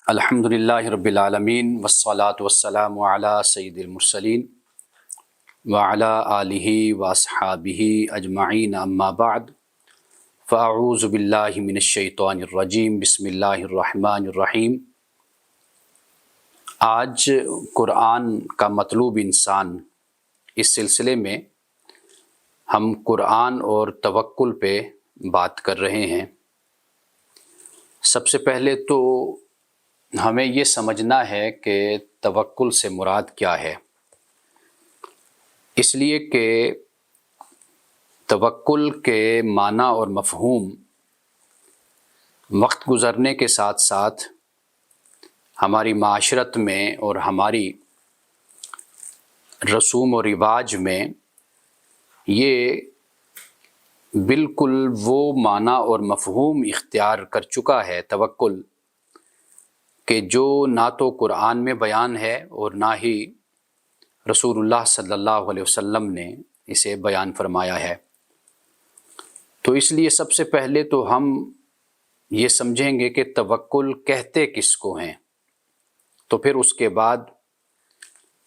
الحمدللہ رب العالمین والصلاة والسلام علی سید المرسلین وعلی آلہ واصحابہ اجمعین اما بعد فاعوذ باللہ من الشیطان الرجیم بسم اللہ الرحمن الرحیم۔ آج قرآن کا مطلوب انسان اس سلسلے میں ہم قرآن اور توکل پہ بات کر رہے ہیں۔ سب سے پہلے تو ہمیں یہ سمجھنا ہے کہ توکل سے مراد کیا ہے، اس لیے کہ توکل کے معنی اور مفہوم وقت گزرنے کے ساتھ ساتھ ہماری معاشرت میں اور ہماری رسوم و رواج میں یہ بالکل وہ معنی اور مفہوم اختیار کر چکا ہے توکل کہ جو نہ تو قرآن میں بیان ہے اور نہ ہی رسول اللہ صلی اللہ علیہ وسلم نے اسے بیان فرمایا ہے۔ تو اس لیے سب سے پہلے تو ہم یہ سمجھیں گے کہ توکل کہتے کس کو ہیں، تو پھر اس کے بعد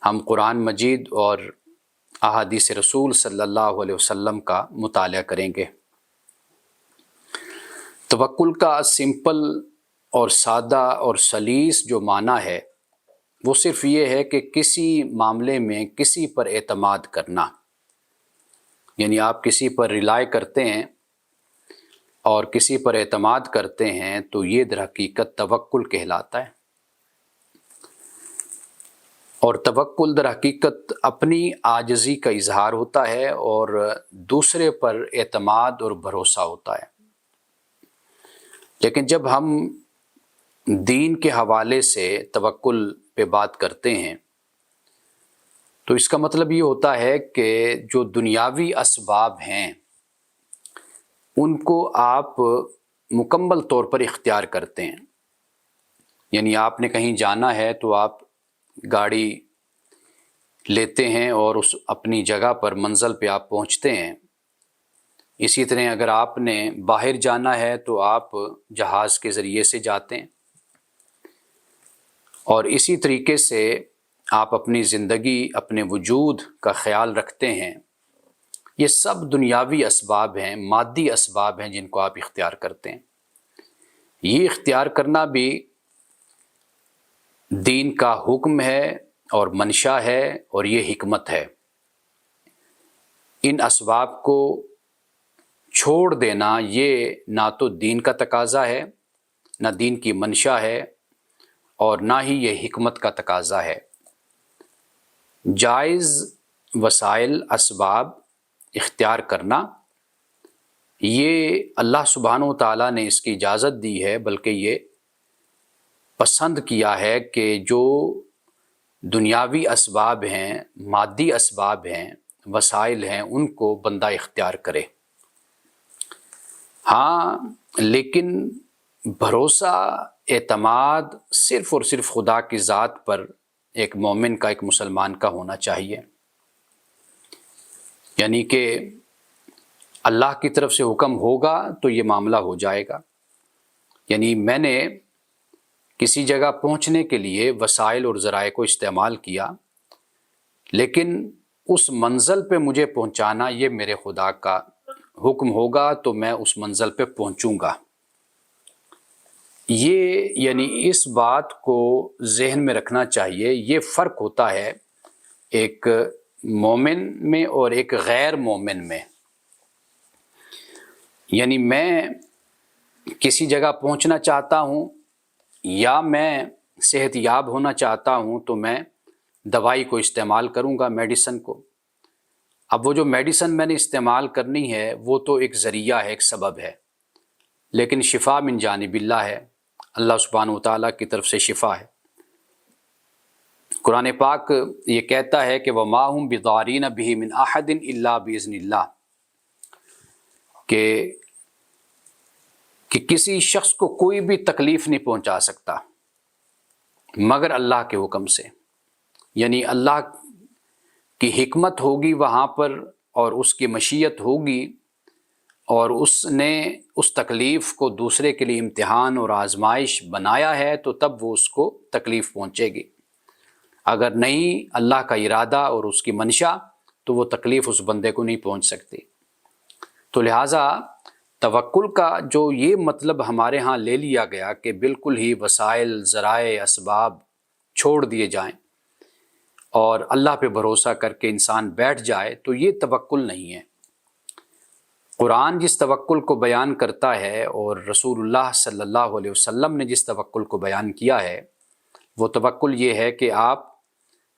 ہم قرآن مجید اور احادیث رسول صلی اللہ علیہ وسلم کا مطالعہ کریں گے۔ توکل کا سمپل اور سادہ اور سلیس جو معنی ہے وہ صرف یہ ہے کہ کسی معاملے میں کسی پر اعتماد کرنا، یعنی آپ کسی پر ریلائی کرتے ہیں اور کسی پر اعتماد کرتے ہیں تو یہ در حقیقت توکل کہلاتا ہے۔ اور توکل در حقیقت اپنی عاجزی کا اظہار ہوتا ہے اور دوسرے پر اعتماد اور بھروسہ ہوتا ہے۔ لیکن جب ہم دین کے حوالے سے توکل پہ بات کرتے ہیں تو اس کا مطلب یہ ہوتا ہے کہ جو دنیاوی اسباب ہیں ان کو آپ مکمل طور پر اختیار کرتے ہیں، یعنی آپ نے کہیں جانا ہے تو آپ گاڑی لیتے ہیں اور اس اپنی جگہ پر منزل پہ آپ پہنچتے ہیں۔ اسی طرح اگر آپ نے باہر جانا ہے تو آپ جہاز کے ذریعے سے جاتے ہیں، اور اسی طریقے سے آپ اپنی زندگی اپنے وجود کا خیال رکھتے ہیں۔ یہ سب دنیاوی اسباب ہیں، مادی اسباب ہیں جن کو آپ اختیار کرتے ہیں۔ یہ اختیار کرنا بھی دین کا حکم ہے اور منشا ہے اور یہ حکمت ہے۔ ان اسباب کو چھوڑ دینا یہ نہ تو دین کا تقاضا ہے، نہ دین کی منشا ہے، اور نہ ہی یہ حکمت کا تقاضا ہے۔ جائز وسائل اسباب اختیار کرنا یہ اللہ سبحانہ و تعالیٰ نے اس کی اجازت دی ہے، بلکہ یہ پسند کیا ہے کہ جو دنیاوی اسباب ہیں، مادی اسباب ہیں، وسائل ہیں، ان کو بندہ اختیار کرے۔ ہاں، لیکن بھروسہ، اعتماد صرف اور صرف خدا کی ذات پر ایک مومن کا، ایک مسلمان کا ہونا چاہیے، یعنی کہ اللہ کی طرف سے حکم ہوگا تو یہ معاملہ ہو جائے گا۔ یعنی میں نے کسی جگہ پہنچنے کے لیے وسائل اور ذرائع کو استعمال کیا، لیکن اس منزل پہ مجھے پہنچانا یہ میرے خدا کا حکم ہوگا تو میں اس منزل پہ پہنچوں گا۔ یہ یعنی اس بات کو ذہن میں رکھنا چاہیے۔ یہ فرق ہوتا ہے ایک مومن میں اور ایک غیر مومن میں۔ یعنی میں کسی جگہ پہنچنا چاہتا ہوں یا میں صحت یاب ہونا چاہتا ہوں تو میں دوائی کو استعمال کروں گا، میڈیسن کو۔ اب وہ جو میڈیسن میں نے استعمال کرنی ہے وہ تو ایک ذریعہ ہے، ایک سبب ہے، لیکن شفا من جانب اللہ ہے، اللہ سبحانہ و تعالیٰ کی طرف سے شفا ہے۔ قرآن پاک یہ کہتا ہے کہ وَمَا هُمْ بِضَارِينَ بِهِ مِنْ أَحَدٍ إِلَّا بِإِذْنِ اللَّهِ، کہ کسی شخص کو کوئی بھی تکلیف نہیں پہنچا سکتا مگر اللہ کے حکم سے، یعنی اللہ کی حکمت ہوگی وہاں پر اور اس کی مشیت ہوگی اور اس نے اس تکلیف کو دوسرے کے لیے امتحان اور آزمائش بنایا ہے تو تب وہ اس کو تکلیف پہنچے گی، اگر نہیں اللہ کا ارادہ اور اس کی منشا تو وہ تکلیف اس بندے کو نہیں پہنچ سکتی۔ تو لہٰذا توکل کا جو یہ مطلب ہمارے ہاں لے لیا گیا کہ بالکل ہی وسائل، ذرائع، اسباب چھوڑ دیے جائیں اور اللہ پہ بھروسہ کر کے انسان بیٹھ جائے، تو یہ توکل نہیں ہے۔ قرآن جس توکل کو بیان کرتا ہے اور رسول اللہ صلی اللہ علیہ وسلم نے جس توکل کو بیان کیا ہے، وہ توکل یہ ہے کہ آپ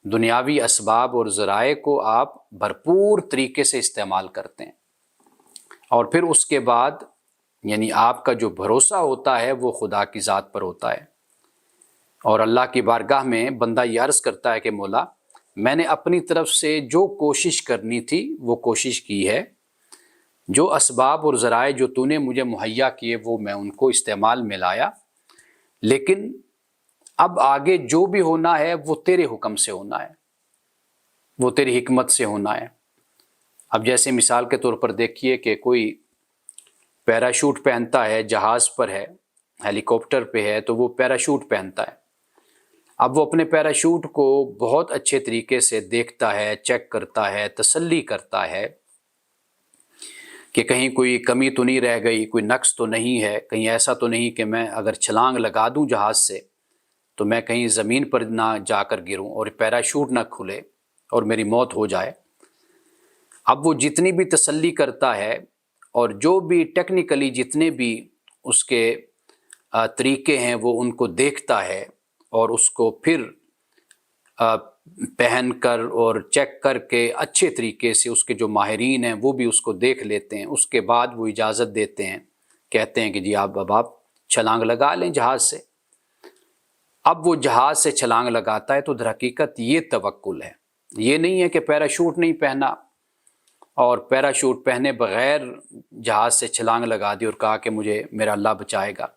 دنیاوی اسباب اور ذرائع کو آپ بھرپور طریقے سے استعمال کرتے ہیں، اور پھر اس کے بعد یعنی آپ کا جو بھروسہ ہوتا ہے وہ خدا کی ذات پر ہوتا ہے، اور اللہ کی بارگاہ میں بندہ یہ عرض کرتا ہے کہ مولا میں نے اپنی طرف سے جو کوشش کرنی تھی وہ کوشش کی ہے، جو اسباب اور ذرائع جو تو نے مجھے مہیا کیے وہ میں ان کو استعمال میں لایا، لیکن اب آگے جو بھی ہونا ہے وہ تیرے حکم سے ہونا ہے، وہ تیری حکمت سے ہونا ہے۔ اب جیسے مثال کے طور پر دیکھیے کہ کوئی پیراشوٹ پہنتا ہے، جہاز پر ہے، ہیلی کاپٹر پہ ہے تو وہ پیراشوٹ پہنتا ہے۔ اب وہ اپنے پیراشوٹ کو بہت اچھے طریقے سے دیکھتا ہے، چیک کرتا ہے، تسلی کرتا ہے کہ کہیں کوئی کمی تو نہیں رہ گئی، کوئی نقص تو نہیں ہے، کہیں ایسا تو نہیں کہ میں اگر چھلانگ لگا دوں جہاز سے تو میں کہیں زمین پر نہ جا کر گروں اور پیراشوٹ نہ کھلے اور میری موت ہو جائے۔ اب وہ جتنی بھی تسلی کرتا ہے اور جو بھی ٹیکنیکلی جتنے بھی اس کے طریقے ہیں وہ ان کو دیکھتا ہے اور اس کو پھر پہن کر اور چیک کر کے اچھے طریقے سے اس کے جو ماہرین ہیں وہ بھی اس کو دیکھ لیتے ہیں، اس کے بعد وہ اجازت دیتے ہیں، کہتے ہیں کہ جی اب آپ چھلانگ لگا لیں جہاز سے۔ اب وہ جہاز سے چھلانگ لگاتا ہے تو در حقیقت یہ توکل ہے، یہ نہیں ہے کہ پیراشوٹ نہیں پہنا اور پیراشوٹ پہنے بغیر جہاز سے چھلانگ لگا دی اور کہا کہ مجھے میرا اللہ بچائے گا،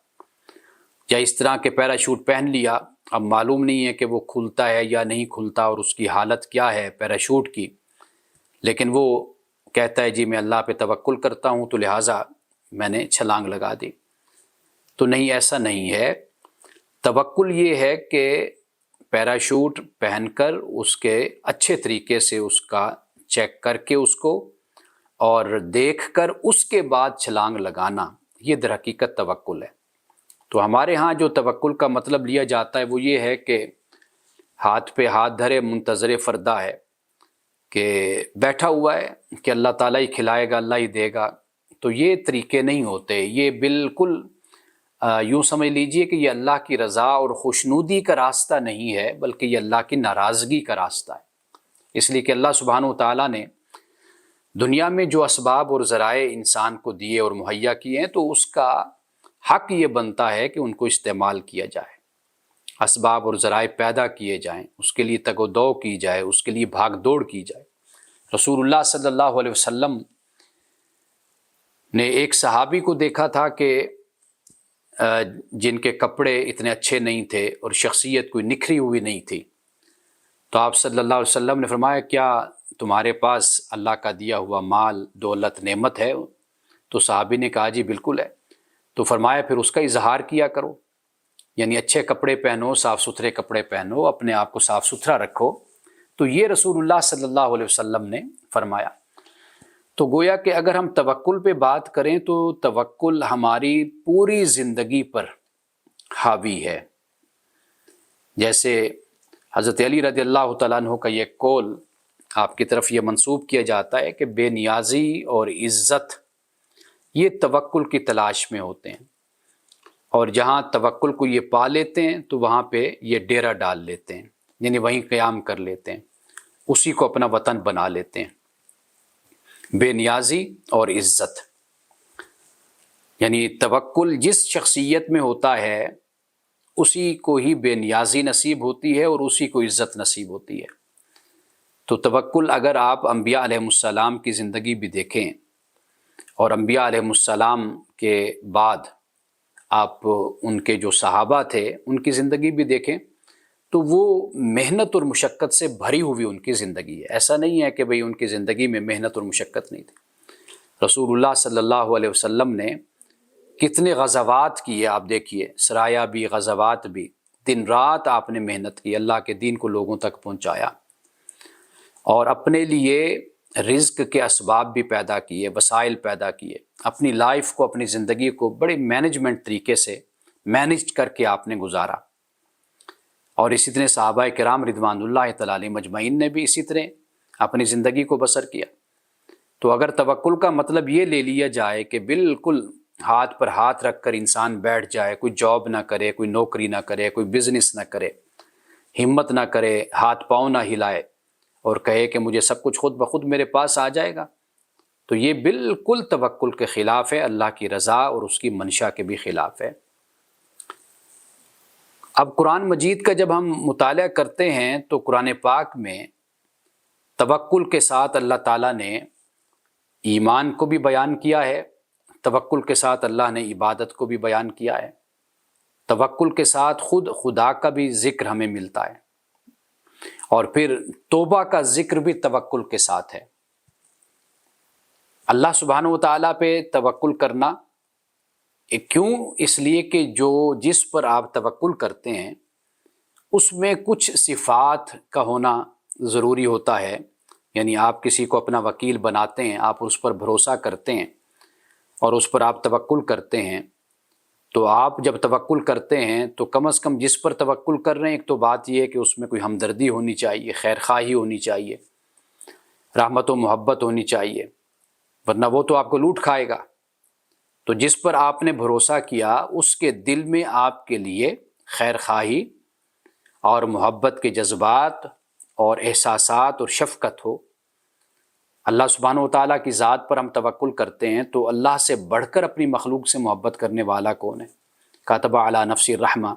یا اس طرح کے پیراشوٹ پہن لیا، اب معلوم نہیں ہے کہ وہ کھلتا ہے یا نہیں کھلتا اور اس کی حالت کیا ہے پیراشوٹ کی، لیکن وہ کہتا ہے جی میں اللہ پہ توکل کرتا ہوں تو لہٰذا میں نے چھلانگ لگا دی۔ تو نہیں، ایسا نہیں ہے۔ توکل یہ ہے کہ پیراشوٹ پہن کر اس کے اچھے طریقے سے اس کا چیک کر کے اس کو اور دیکھ کر اس کے بعد چھلانگ لگانا، یہ در حقیقت توکل ہے۔ تو ہمارے ہاں جو توکل کا مطلب لیا جاتا ہے وہ یہ ہے کہ ہاتھ پہ ہاتھ دھرے منتظر فردا ہے، کہ بیٹھا ہوا ہے کہ اللہ تعالیٰ ہی کھلائے گا، اللہ ہی دے گا۔ تو یہ طریقے نہیں ہوتے، یہ بالکل یوں سمجھ لیجئے کہ یہ اللہ کی رضا اور خوشنودی کا راستہ نہیں ہے، بلکہ یہ اللہ کی ناراضگی کا راستہ ہے۔ اس لیے کہ اللہ سبحانہ و تعالیٰ نے دنیا میں جو اسباب اور ذرائع انسان کو دیے اور مہیا کیے ہیں تو اس کا حق یہ بنتا ہے کہ ان کو استعمال کیا جائے، اسباب اور ذرائع پیدا کیے جائیں، اس کے لیے تگ و دو کی جائے، اس کے لیے بھاگ دوڑ کی جائے۔ رسول اللہ صلی اللہ علیہ وسلم نے ایک صحابی کو دیکھا تھا کہ جن کے کپڑے اتنے اچھے نہیں تھے اور شخصیت کوئی نکھری ہوئی نہیں تھی، تو آپ صلی اللہ علیہ وسلم نے فرمایا کیا تمہارے پاس اللہ کا دیا ہوا مال، دولت، نعمت ہے؟ تو صحابی نے کہا جی بالکل ہے۔ تو فرمایا پھر اس کا اظہار کیا کرو، یعنی اچھے کپڑے پہنو، صاف ستھرے کپڑے پہنو، اپنے آپ کو صاف ستھرا رکھو۔ تو یہ رسول اللہ صلی اللہ علیہ وسلم نے فرمایا۔ تو گویا کہ اگر ہم توکل پہ بات کریں تو توکل ہماری پوری زندگی پر حاوی ہے۔ جیسے حضرت علی رضی اللہ تعالیٰ عنہ کا یہ قول آپ کی طرف یہ منسوب کیا جاتا ہے کہ بے نیازی اور عزت یہ توکل کی تلاش میں ہوتے ہیں، اور جہاں توکل کو یہ پا لیتے ہیں تو وہاں پہ یہ ڈیرا ڈال لیتے ہیں، یعنی وہیں قیام کر لیتے ہیں، اسی کو اپنا وطن بنا لیتے ہیں۔ بے نیازی اور عزت، یعنی توکل جس شخصیت میں ہوتا ہے اسی کو ہی بے نیازی نصیب ہوتی ہے اور اسی کو عزت نصیب ہوتی ہے۔ تو توکل اگر آپ انبیاء علیہ السلام کی زندگی بھی دیکھیں اور انبیاء علیہ السلام کے بعد آپ ان کے جو صحابہ تھے ان کی زندگی بھی دیکھیں تو وہ محنت اور مشقت سے بھری ہوئی ان کی زندگی ہے۔ ایسا نہیں ہے کہ بھئی ان کی زندگی میں محنت اور مشقت نہیں تھی۔ رسول اللہ صلی اللہ علیہ وسلم نے کتنے غزوات کیے، آپ دیکھیے، سرایا بھی غزوات بھی، دن رات آپ نے محنت کی، اللہ کے دین کو لوگوں تک پہنچایا، اور اپنے لیے رزق کے اسباب بھی پیدا کیے، وسائل پیدا کیے، اپنی لائف کو، اپنی زندگی کو بڑے مینجمنٹ طریقے سے مینج کر کے آپ نے گزارا۔ اور اسی طرح صحابہ کرام رضوان اللہ تعالی علیہم مجمعین نے بھی اسی طرح اپنی زندگی کو بسر کیا۔ تو اگر توکل کا مطلب یہ لے لیا جائے کہ بالکل ہاتھ پر ہاتھ رکھ کر انسان بیٹھ جائے، کوئی جاب نہ کرے، کوئی نوکری نہ کرے، کوئی بزنس نہ کرے، ہمت نہ کرے، ہاتھ پاؤں نہ ہلائے اور کہے کہ مجھے سب کچھ خود بخود میرے پاس آ جائے گا، تو یہ بالکل توکل کے خلاف ہے، اللہ کی رضا اور اس کی منشا کے بھی خلاف ہے۔ اب قرآن مجید کا جب ہم مطالعہ کرتے ہیں تو قرآن پاک میں توکل کے ساتھ اللہ تعالیٰ نے ایمان کو بھی بیان کیا ہے، توکل کے ساتھ اللہ نے عبادت کو بھی بیان کیا ہے، توکل کے ساتھ خود خدا کا بھی ذکر ہمیں ملتا ہے، اور پھر توبہ کا ذکر بھی توکل کے ساتھ ہے۔ اللہ سبحانہ و تعالیٰ پہ توکل کرنا کیوں؟ اس لیے کہ جس پر آپ توکل کرتے ہیں اس میں کچھ صفات کا ہونا ضروری ہوتا ہے، یعنی آپ کسی کو اپنا وکیل بناتے ہیں، آپ اس پر بھروسہ کرتے ہیں اور اس پر آپ توکل کرتے ہیں، تو آپ جب توکل کرتے ہیں تو کم از کم جس پر توکل کر رہے ہیں، ایک تو بات یہ ہے کہ اس میں کوئی ہمدردی ہونی چاہیے، خیر خواہی ہونی چاہیے، رحمت و محبت ہونی چاہیے، ورنہ وہ تو آپ کو لوٹ کھائے گا۔ تو جس پر آپ نے بھروسہ کیا اس کے دل میں آپ کے لیے خیر خواہی اور محبت کے جذبات اور احساسات اور شفقت ہو۔ اللہ سبحانہ و تعالیٰ کی ذات پر ہم توکل کرتے ہیں تو اللہ سے بڑھ کر اپنی مخلوق سے محبت کرنے والا کون ہے؟ کاتب علی نفسی الرحمہ،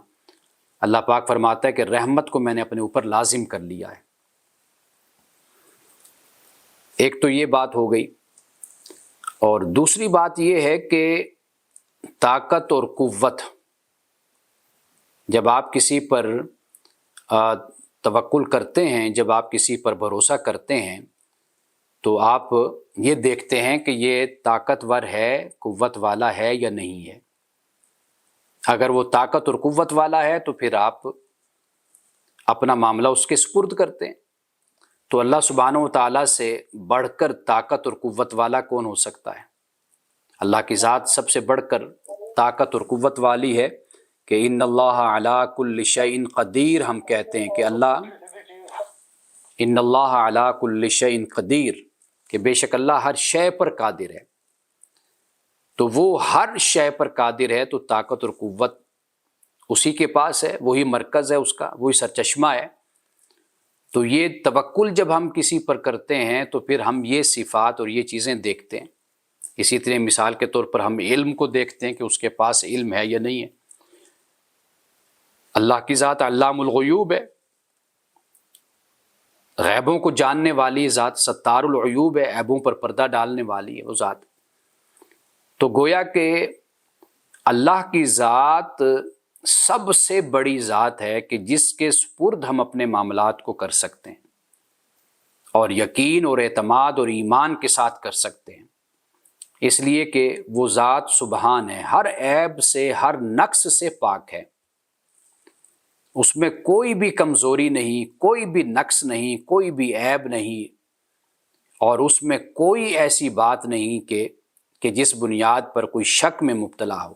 اللہ پاک فرماتا ہے کہ رحمت کو میں نے اپنے اوپر لازم کر لیا ہے۔ ایک تو یہ بات ہو گئی، اور دوسری بات یہ ہے کہ طاقت اور قوت، جب آپ کسی پر توکل کرتے ہیں، جب آپ کسی پر بھروسہ کرتے ہیں تو آپ یہ دیکھتے ہیں کہ یہ طاقتور ہے، قوت والا ہے یا نہیں ہے۔ اگر وہ طاقت اور قوت والا ہے تو پھر آپ اپنا معاملہ اس کے سپرد کرتے ہیں۔ تو اللہ سبحانہ و تعالیٰ سے بڑھ کر طاقت اور قوت والا کون ہو سکتا ہے؟ اللہ کی ذات سب سے بڑھ کر طاقت اور قوت والی ہے کہ ان اللہ علی کل شیء قدیر، ہم کہتے ہیں کہ اللہ ان اللہ علی کل شیء قدیر، کہ بے شک اللہ ہر شے پر قادر ہے۔ تو وہ ہر شے پر قادر ہے تو طاقت اور قوت اسی کے پاس ہے، وہی مرکز ہے اس کا، وہی سرچشمہ ہے۔ تو یہ توکل جب ہم کسی پر کرتے ہیں تو پھر ہم یہ صفات اور یہ چیزیں دیکھتے ہیں۔ اسی طرح مثال کے طور پر ہم علم کو دیکھتے ہیں کہ اس کے پاس علم ہے یا نہیں ہے۔ اللہ کی ذات علام الغیوب ہے، غیبوں کو جاننے والی ذات، ستار العیوب ہے، عیبوں پر پردہ ڈالنے والی ہے وہ ذات۔ تو گویا کہ اللہ کی ذات سب سے بڑی ذات ہے کہ جس کے سپرد ہم اپنے معاملات کو کر سکتے ہیں، اور یقین اور اعتماد اور ایمان کے ساتھ کر سکتے ہیں، اس لیے کہ وہ ذات سبحان ہے، ہر عیب سے، ہر نقص سے پاک ہے، اس میں کوئی بھی کمزوری نہیں، کوئی بھی نقص نہیں، کوئی بھی عیب نہیں، اور اس میں کوئی ایسی بات نہیں کہ جس بنیاد پر کوئی شک میں مبتلا ہو۔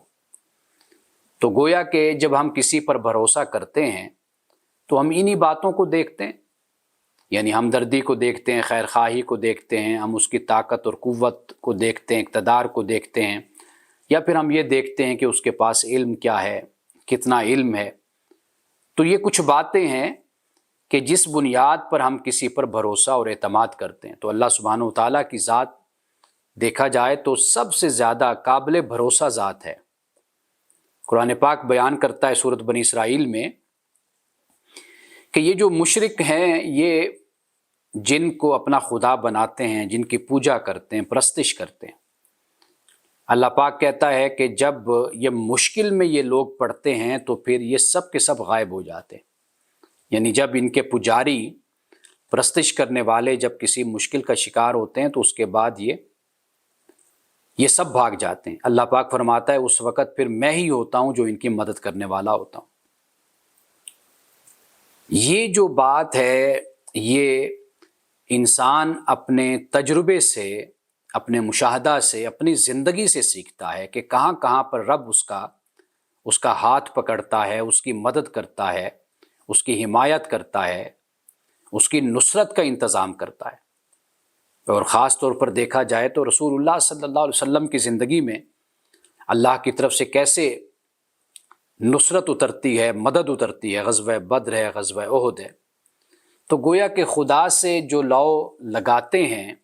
تو گویا کہ جب ہم کسی پر بھروسہ کرتے ہیں تو ہم انہی باتوں کو دیکھتے ہیں، یعنی ہمدردی کو دیکھتے ہیں، خیر خواہی کو دیکھتے ہیں، ہم اس کی طاقت اور قوت کو دیکھتے ہیں، اقتدار کو دیکھتے ہیں، یا پھر ہم یہ دیکھتے ہیں کہ اس کے پاس علم کیا ہے، کتنا علم ہے۔ تو یہ کچھ باتیں ہیں کہ جس بنیاد پر ہم کسی پر بھروسہ اور اعتماد کرتے ہیں۔ تو اللہ سبحانہ و تعالیٰ کی ذات دیکھا جائے تو سب سے زیادہ قابل بھروسہ ذات ہے۔ قرآن پاک بیان کرتا ہے سورۃ بنی اسرائیل میں کہ یہ جو مشرک ہیں، یہ جن کو اپنا خدا بناتے ہیں، جن کی پوجا کرتے ہیں، پرستش کرتے ہیں، اللہ پاک کہتا ہے کہ جب یہ مشکل میں یہ لوگ پڑتے ہیں تو پھر یہ سب کے سب غائب ہو جاتے ہیں۔ یعنی جب ان کے پجاری، پرستش کرنے والے جب کسی مشکل کا شکار ہوتے ہیں تو اس کے بعد یہ یہ سب بھاگ جاتے ہیں۔ اللہ پاک فرماتا ہے اس وقت پھر میں ہی ہوتا ہوں جو ان کی مدد کرنے والا ہوتا ہوں۔ یہ جو بات ہے یہ انسان اپنے تجربے سے، اپنے مشاہدہ سے، اپنی زندگی سے سیکھتا ہے کہ کہاں کہاں پر رب اس کا ہاتھ پکڑتا ہے، اس کی مدد کرتا ہے، اس کی حمایت کرتا ہے، اس کی نصرت کا انتظام کرتا ہے۔ اور خاص طور پر دیکھا جائے تو رسول اللہ صلی اللہ علیہ وسلم کی زندگی میں اللہ کی طرف سے کیسے نصرت اترتی ہے، مدد اترتی ہے۔ غزوہ بدر ہے، غزوہ احد ہے، تو گویا کہ خدا سے جو لو لگاتے ہیں،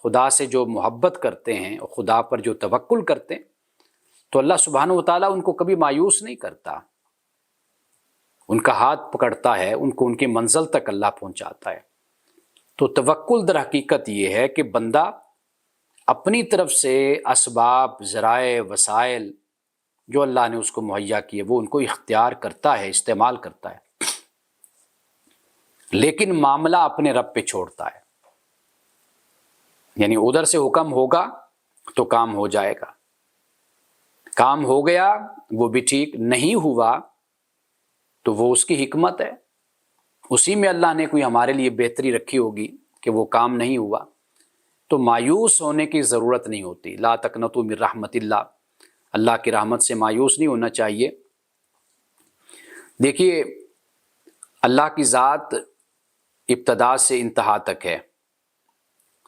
خدا سے جو محبت کرتے ہیں، اور خدا پر جو توکل کرتے ہیں، تو اللہ سبحانہ و تعالیٰ ان کو کبھی مایوس نہیں کرتا، ان کا ہاتھ پکڑتا ہے، ان کو ان کی منزل تک اللہ پہنچاتا ہے۔ تو توکل در حقیقت یہ ہے کہ بندہ اپنی طرف سے اسباب، ذرائع، وسائل جو اللہ نے اس کو مہیا کیے وہ ان کو اختیار کرتا ہے، استعمال کرتا ہے، لیکن معاملہ اپنے رب پہ چھوڑتا ہے۔ یعنی ادھر سے حکم ہوگا تو کام ہو جائے گا، کام ہو گیا وہ بھی ٹھیک، نہیں ہوا تو وہ اس کی حکمت ہے، اسی میں اللہ نے کوئی ہمارے لیے بہتری رکھی ہوگی کہ وہ کام نہیں ہوا، تو مایوس ہونے کی ضرورت نہیں ہوتی۔ لا تقنطوا من رحمت اللہ، اللہ کی رحمت سے مایوس نہیں ہونا چاہیے۔ دیکھیے اللہ کی ذات ابتدا سے انتہا تک ہے،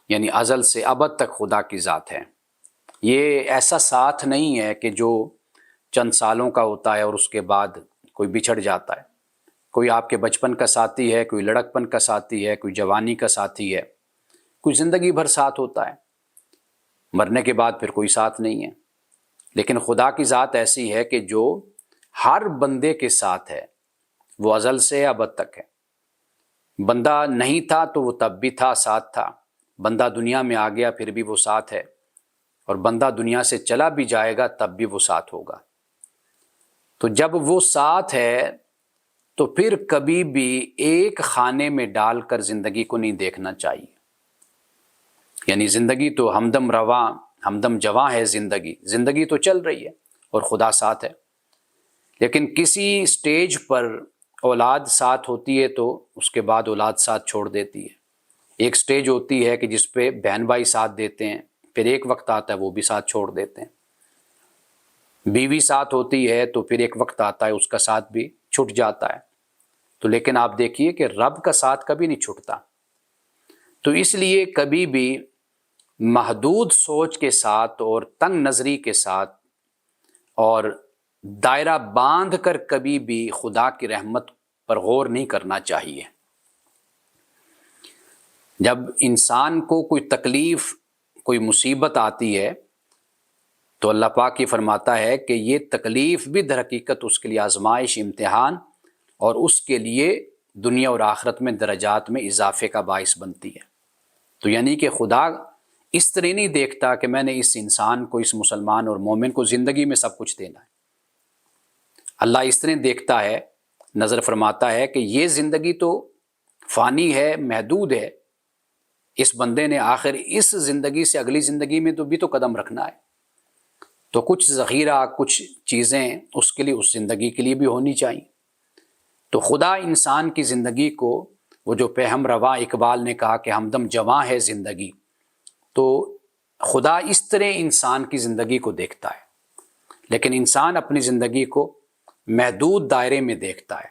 یعنی ازل سے ابد تک خدا کی ذات ہے۔ یہ ایسا ساتھ نہیں ہے کہ جو چند سالوں کا ہوتا ہے اور اس کے بعد کوئی بچھڑ جاتا ہے۔ کوئی آپ کے بچپن کا ساتھی ہے، کوئی لڑکپن کا ساتھی ہے، کوئی جوانی کا ساتھی ہے، کوئی زندگی بھر ساتھ ہوتا ہے، مرنے کے بعد پھر کوئی ساتھ نہیں ہے۔ لیکن خدا کی ذات ایسی ہے کہ جو ہر بندے کے ساتھ ہے، وہ ازل سے ابد تک ہے۔ بندہ نہیں تھا تو وہ تب بھی تھا، ساتھ تھا، بندہ دنیا میں آ گیا پھر بھی وہ ساتھ ہے، اور بندہ دنیا سے چلا بھی جائے گا تب بھی وہ ساتھ ہوگا۔ تو جب وہ ساتھ ہے تو پھر کبھی بھی ایک خانے میں ڈال کر زندگی کو نہیں دیکھنا چاہیے۔ یعنی زندگی تو ہمدم رواں، ہمدم جواں ہے، زندگی تو چل رہی ہے اور خدا ساتھ ہے، لیکن کسی سٹیج پر اولاد ساتھ ہوتی ہے تو اس کے بعد اولاد ساتھ چھوڑ دیتی ہے۔ ایک سٹیج ہوتی ہے کہ جس پہ بہن بھائی ساتھ دیتے ہیں، پھر ایک وقت آتا ہے وہ بھی ساتھ چھوڑ دیتے ہیں۔ بیوی ساتھ ہوتی ہے تو پھر ایک وقت آتا ہے اس کا ساتھ بھی چھٹ جاتا ہے۔ تو لیکن آپ دیکھیے کہ رب کا ساتھ کبھی نہیں چھٹتا۔ تو اس لیے کبھی بھی محدود سوچ کے ساتھ اور تنگ نظری کے ساتھ اور دائرہ باندھ کر کبھی بھی خدا کی رحمت پر غور نہیں کرنا چاہیے۔ جب انسان کو کوئی تکلیف، کوئی مصیبت آتی ہے تو اللہ پاک یہ فرماتا ہے کہ یہ تکلیف بھی در حقیقت اس کے لیے آزمائش، امتحان، اور اس کے لیے دنیا اور آخرت میں درجات میں اضافے کا باعث بنتی ہے۔ تو یعنی کہ خدا اس طرح نہیں دیکھتا کہ میں نے اس انسان کو، اس مسلمان اور مومن کو زندگی میں سب کچھ دینا ہے۔ اللہ اس طرح دیکھتا ہے، نظر فرماتا ہے کہ یہ زندگی تو فانی ہے، محدود ہے، اس بندے نے آخر اس زندگی سے اگلی زندگی میں تو بھی تو قدم رکھنا ہے، تو کچھ ذخیرہ، کچھ چیزیں اس کے لیے، اس زندگی کے لیے بھی ہونی چاہیے۔ تو خدا انسان کی زندگی کو، وہ جو پہم رواں اقبال نے کہا کہ ہمدم جواں ہے زندگی، تو خدا اس طرح انسان کی زندگی کو دیکھتا ہے، لیکن انسان اپنی زندگی کو محدود دائرے میں دیکھتا ہے۔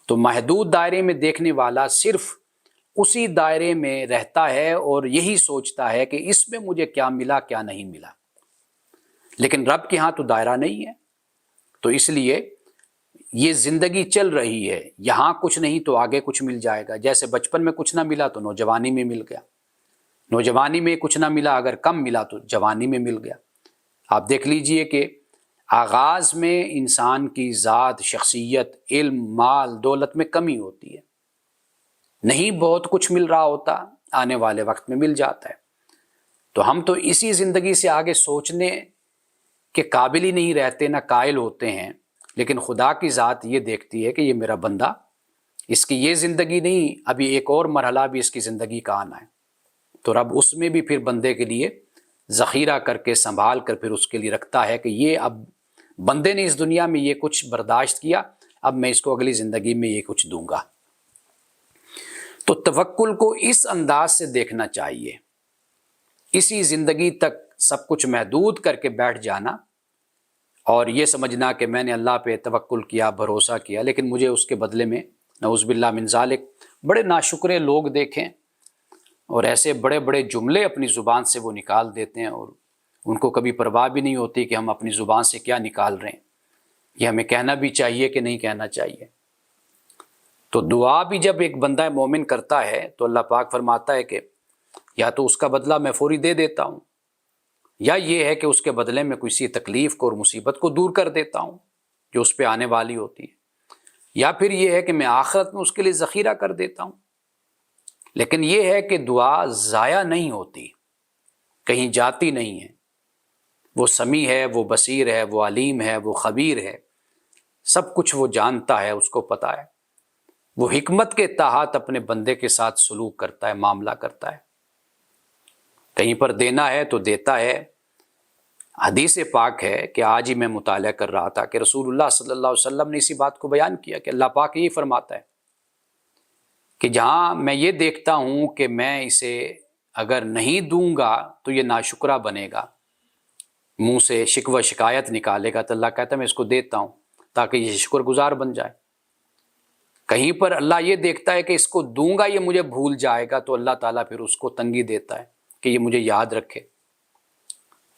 تو محدود دائرے میں دیکھنے والا صرف اسی دائرے میں رہتا ہے اور یہی سوچتا ہے کہ اس میں مجھے کیا ملا، کیا نہیں ملا، لیکن رب کے ہاں تو دائرہ نہیں ہے۔ تو اس لیے یہ زندگی چل رہی ہے، یہاں کچھ نہیں تو آگے کچھ مل جائے گا۔ جیسے بچپن میں کچھ نہ ملا تو نوجوانی میں مل گیا، نوجوانی میں کچھ نہ ملا، اگر کم ملا تو جوانی میں مل گیا۔ آپ دیکھ لیجئے کہ آغاز میں انسان کی ذات، شخصیت، علم، مال، دولت میں کمی ہوتی ہے، نہیں بہت کچھ مل رہا ہوتا، آنے والے وقت میں مل جاتا ہے۔ تو ہم تو اسی زندگی سے آگے سوچنے کے قابل ہی نہیں رہتے، نہ قائل ہوتے ہیں، لیکن خدا کی ذات یہ دیکھتی ہے کہ یہ میرا بندہ، اس کی یہ زندگی نہیں، ابھی ایک اور مرحلہ بھی اس کی زندگی کا آنا ہے۔ تو رب اس میں بھی پھر بندے کے لیے ذخیرہ کر کے سنبھال کر پھر اس کے لیے رکھتا ہے کہ یہ اب بندے نے اس دنیا میں یہ کچھ برداشت کیا، اب میں اس کو اگلی زندگی میں یہ کچھ دوں گا۔ تو توکل کو اس انداز سے دیکھنا چاہیے، اسی زندگی تک سب کچھ محدود کر کے بیٹھ جانا اور یہ سمجھنا کہ میں نے اللہ پہ توکل کیا، بھروسہ کیا، لیکن مجھے اس کے بدلے میں نعوذ باللہ من ذالک بڑے ناشکرے لوگ دیکھیں اور ایسے بڑے بڑے جملے اپنی زبان سے وہ نکال دیتے ہیں اور ان کو کبھی پرواہ بھی نہیں ہوتی کہ ہم اپنی زبان سے کیا نکال رہے ہیں، یہ ہمیں کہنا بھی چاہیے کہ نہیں کہنا چاہیے۔ تو دعا بھی جب ایک بندہ مومن کرتا ہے تو اللہ پاک فرماتا ہے کہ یا تو اس کا بدلہ میں فوری دے دیتا ہوں، یا یہ ہے کہ اس کے بدلے میں کسی تکلیف کو اور مصیبت کو دور کر دیتا ہوں جو اس پہ آنے والی ہوتی ہے، یا پھر یہ ہے کہ میں آخرت میں اس کے لیے ذخیرہ کر دیتا ہوں۔ لیکن یہ ہے کہ دعا ضائع نہیں ہوتی، کہیں جاتی نہیں ہے، وہ سمیع ہے، وہ بصیر ہے، وہ علیم ہے، وہ خبیر ہے، سب کچھ وہ جانتا ہے، اس کو پتہ ہے، وہ حکمت کے تحت اپنے بندے کے ساتھ سلوک کرتا ہے، معاملہ کرتا ہے، کہیں پر دینا ہے تو دیتا ہے۔ حدیث پاک ہے کہ آج ہی میں مطالعہ کر رہا تھا کہ رسول اللہ صلی اللہ علیہ وسلم نے اسی بات کو بیان کیا کہ اللہ پاک یہی فرماتا ہے کہ جہاں میں یہ دیکھتا ہوں کہ میں اسے اگر نہیں دوں گا تو یہ ناشکرہ بنے گا، منہ سے شکوہ شکایت نکالے گا، تو اللہ کہتا ہے میں اس کو دیتا ہوں تاکہ یہ شکر گزار بن جائے۔ کہیں پر اللہ یہ دیکھتا ہے کہ اس کو دوں گا یہ مجھے بھول جائے گا، تو اللہ تعالیٰ پھر اس کو تنگی دیتا ہے کہ یہ مجھے یاد رکھے۔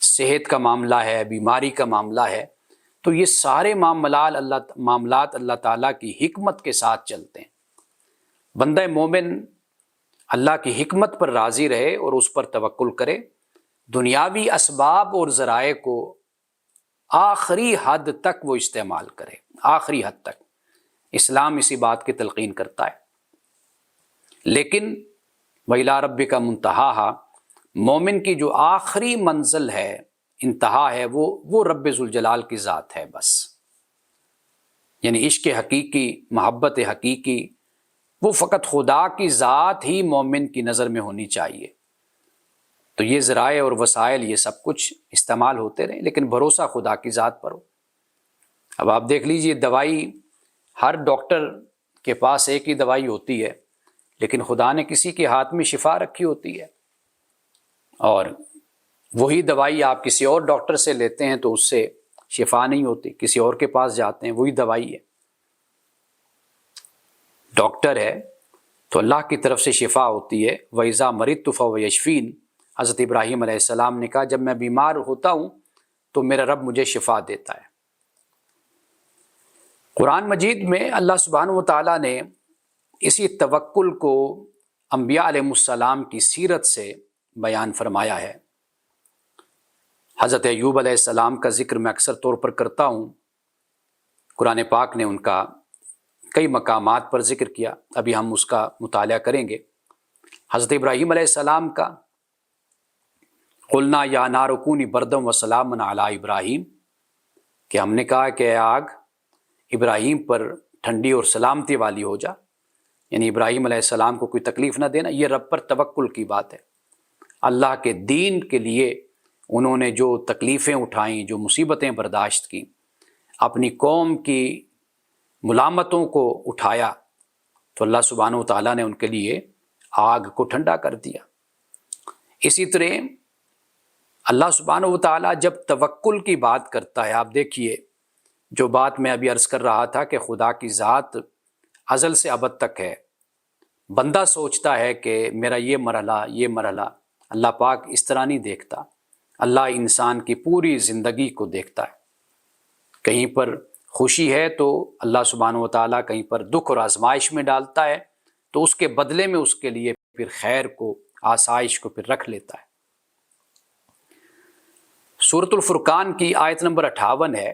صحت کا معاملہ ہے، بیماری کا معاملہ ہے، تو یہ سارے معاملات اللہ تعالیٰ کی حکمت کے ساتھ چلتے ہیں۔ بندہ مومن اللہ کی حکمت پر راضی رہے اور اس پر توکل کرے، دنیاوی اسباب اور ذرائع کو آخری حد تک وہ استعمال کرے، آخری حد تک۔ اسلام اسی بات کی تلقین کرتا ہے۔ لیکن وَإِلَىٰ رَبِّكَ مُنتَهَاهَا، مومن کی جو آخری منزل ہے، انتہا ہے، وہ رب ذوالجلال کی ذات ہے بس، یعنی عشق حقیقی، محبت حقیقی، وہ فقط خدا کی ذات ہی مومن کی نظر میں ہونی چاہیے۔ تو یہ ذرائع اور وسائل یہ سب کچھ استعمال ہوتے رہیں، لیکن بھروسہ خدا کی ذات پر ہو۔ اب آپ دیکھ لیجئے، دوائی ہر ڈاکٹر کے پاس ایک ہی دوائی ہوتی ہے، لیکن خدا نے کسی کے ہاتھ میں شفا رکھی ہوتی ہے، اور وہی دوائی آپ کسی اور ڈاکٹر سے لیتے ہیں تو اس سے شفا نہیں ہوتی، کسی اور کے پاس جاتے ہیں وہی دوائی ہے، ڈاکٹر ہے تو اللہ کی طرف سے شفا ہوتی ہے۔ وَإِذَا مَرِضْتُ فَهُوَ يَشْفِينِ، حضرت ابراہیم علیہ السلام نے کہا جب میں بیمار ہوتا ہوں تو میرا رب مجھے شفا دیتا ہے۔ قرآن مجید میں اللہ سبحانہ و تعالیٰ نے اسی توکل کو انبیاء علیہ السلام کی سیرت سے بیان فرمایا ہے۔ حضرت ایوب علیہ السلام کا ذکر میں اکثر طور پر کرتا ہوں، قرآن پاک نے ان کا کئی مقامات پر ذکر کیا، ابھی ہم اس کا مطالعہ کریں گے۔ حضرت ابراہیم علیہ السلام کا قلنا یا نار کونی بردم و سلام علی ابراہیم، کہ ہم نے کہا کہ اے آگ ابراہیم پر ٹھنڈی اور سلامتی والی ہو جا، یعنی ابراہیم علیہ السلام کو کوئی تکلیف نہ دینا۔ یہ رب پر توکل کی بات ہے۔ اللہ کے دین کے لیے انہوں نے جو تکلیفیں اٹھائیں، جو مصیبتیں برداشت کی، اپنی قوم کی ملامتوں کو اٹھایا، تو اللہ سبحانہ و تعالیٰ نے ان کے لیے آگ کو ٹھنڈا کر دیا۔ اسی طرح اللہ سبحانہ و تعالیٰ جب توکل کی بات کرتا ہے، آپ دیکھیے جو بات میں ابھی عرض کر رہا تھا کہ خدا کی ذات ازل سے ابد تک ہے، بندہ سوچتا ہے کہ میرا یہ مرحلہ، اللہ پاک اس طرح نہیں دیکھتا۔ اللہ انسان کی پوری زندگی کو دیکھتا ہے، کہیں پر خوشی ہے تو اللہ سبحانہ و تعالیٰ کہیں پر دکھ اور آزمائش میں ڈالتا ہے، تو اس کے بدلے میں اس کے لیے پھر خیر کو، آسائش کو پھر رکھ لیتا ہے۔ سورۃ الفرقان کی آیت نمبر 58 ہے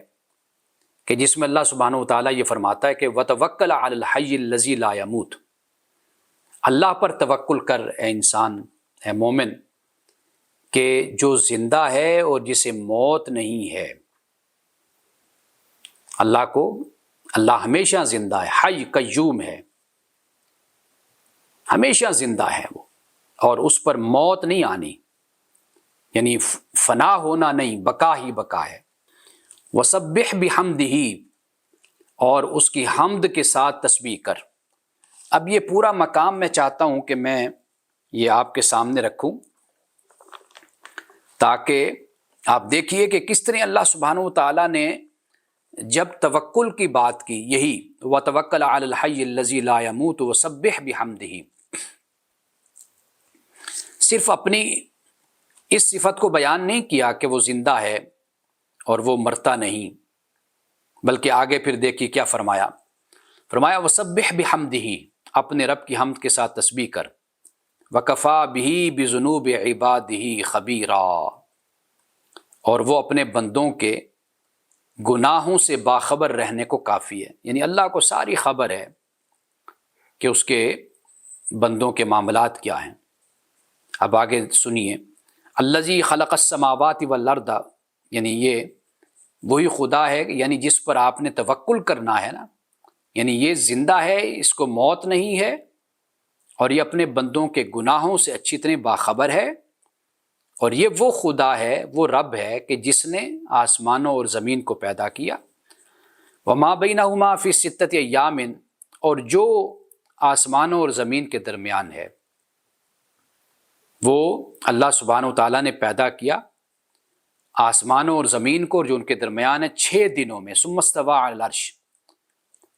کہ جس میں اللہ سبحانہ و تعالیٰ یہ فرماتا ہے کہ وَتَوَكَّلْ عَلَى الْحَيِّ الَّذِي لَا يَمُوتُ، اللہ پر توکل کر اے انسان، اے مومن، کہ جو زندہ ہے اور جسے موت نہیں ہے۔ اللہ ہمیشہ زندہ ہے، حی قیوم ہے، ہمیشہ زندہ ہے وہ، اور اس پر موت نہیں آنی۔ یعنی فنا ہونا نہیں، بقا ہی بقا ہے۔ وسبح بحمدہ، اور اس کی حمد کے ساتھ تسبیح کر۔ اب یہ پورا مقام میں چاہتا ہوں کہ میں یہ آپ کے سامنے رکھوں تاکہ آپ دیکھیے کہ کس طرح اللہ سبحانہ وتعالیٰ نے جب توکل کی بات کی، یہی وَتَوَكَّلْ عَلَى الْحَيِّ الَّذِي لَا يَمُوتُ وَسَبِّحْ بِحَمْدِهِ، صرف اپنی اس صفت کو بیان نہیں کیا کہ وہ زندہ ہے اور وہ مرتا نہیں، بلکہ آگے پھر دیکھیے کیا فرمایا وَسَبِّحْ بِحَمْدِهِ، اپنے رب کی حمد کے ساتھ تسبیح کر، وَكَفَى بِهِ بِذُنُوبِ عِبَادِهِ خَبِيرًا، اور وہ اپنے بندوں کے گناہوں سے باخبر رہنے کو کافی ہے، یعنی اللہ کو ساری خبر ہے کہ اس کے بندوں کے معاملات کیا ہیں۔ اب آگے سنیے، الذی خلق السماوات والارض، یعنی یہ وہی خدا ہے، یعنی جس پر آپ نے توکل کرنا ہے نا، یعنی یہ زندہ ہے، اس کو موت نہیں ہے، اور یہ اپنے بندوں کے گناہوں سے اچھی طرح باخبر ہے، اور یہ وہ خدا ہے، وہ رب ہے کہ جس نے آسمانوں اور زمین کو پیدا کیا، وما بینہما فی ستۃ ایام، اور جو آسمانوں اور زمین کے درمیان ہے وہ اللہ سبحانہ وتعالیٰ نے پیدا کیا، آسمانوں اور زمین کو، اور جو ان کے درمیان ہے 6 دنوں میں، ثم استوی علی العرش،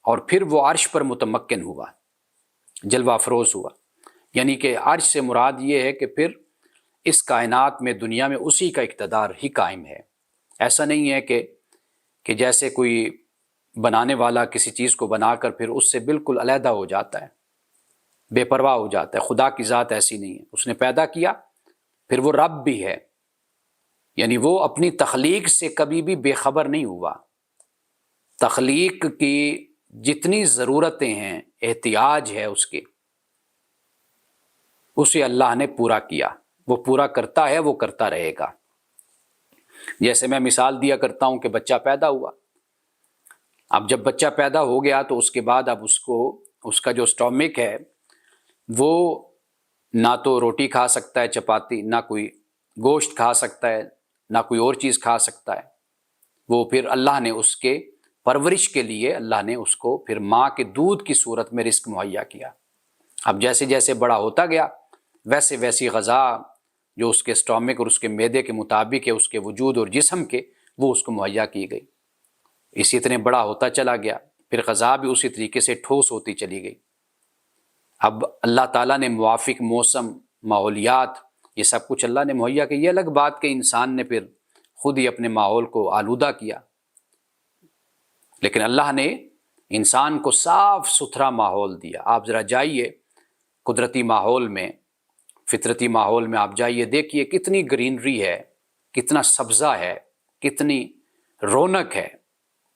اور پھر وہ عرش پر متمکن ہوا، جلوہ افروز ہوا، یعنی کہ عرش سے مراد یہ ہے کہ پھر اس کائنات میں، دنیا میں اسی کا اقتدار ہی قائم ہے۔ ایسا نہیں ہے کہ جیسے کوئی بنانے والا کسی چیز کو بنا کر پھر اس سے بالکل علیحدہ ہو جاتا ہے، بے پرواہ ہو جاتا ہے۔ خدا کی ذات ایسی نہیں ہے، اس نے پیدا کیا، پھر وہ رب بھی ہے، یعنی وہ اپنی تخلیق سے کبھی بھی بے خبر نہیں ہوا۔ تخلیق کی جتنی ضرورتیں ہیں، احتیاج ہے اس کی، اسے اللہ نے پورا کیا، وہ پورا کرتا ہے، وہ کرتا رہے گا۔ جیسے میں مثال دیا کرتا ہوں کہ بچہ پیدا ہوا، اب جب بچہ پیدا ہو گیا تو اس کے بعد اب اس کا جو اسٹومک ہے وہ نہ تو روٹی کھا سکتا ہے، چپاتی، نہ کوئی گوشت کھا سکتا ہے، نہ کوئی اور چیز کھا سکتا ہے۔ وہ پھر اللہ نے اس کے پرورش کے لیے اللہ نے اس کو پھر ماں کے دودھ کی صورت میں رزق مہیا کیا۔ اب جیسے جیسے بڑا ہوتا گیا ویسے ویسی غذا جو اس کے اسٹومک اور اس کے معدے کے مطابق ہے، اس کے وجود اور جسم کے، وہ اس کو مہیا کی گئی۔ اسی طرح بڑا ہوتا چلا گیا، پھر غذا بھی اسی طریقے سے ٹھوس ہوتی چلی گئی۔ اب اللہ تعالیٰ نے موافق موسم، ماحولیات، یہ سب کچھ اللہ نے مہیا کیا۔ یہ الگ بات کہ انسان نے پھر خود ہی اپنے ماحول کو آلودہ کیا، لیکن اللہ نے انسان کو صاف ستھرا ماحول دیا۔ آپ ذرا جائیے قدرتی ماحول میں، فطرتی ماحول میں آپ جائیے، دیکھیے کتنی گرینری ہے، کتنا سبزہ ہے، کتنی رونق ہے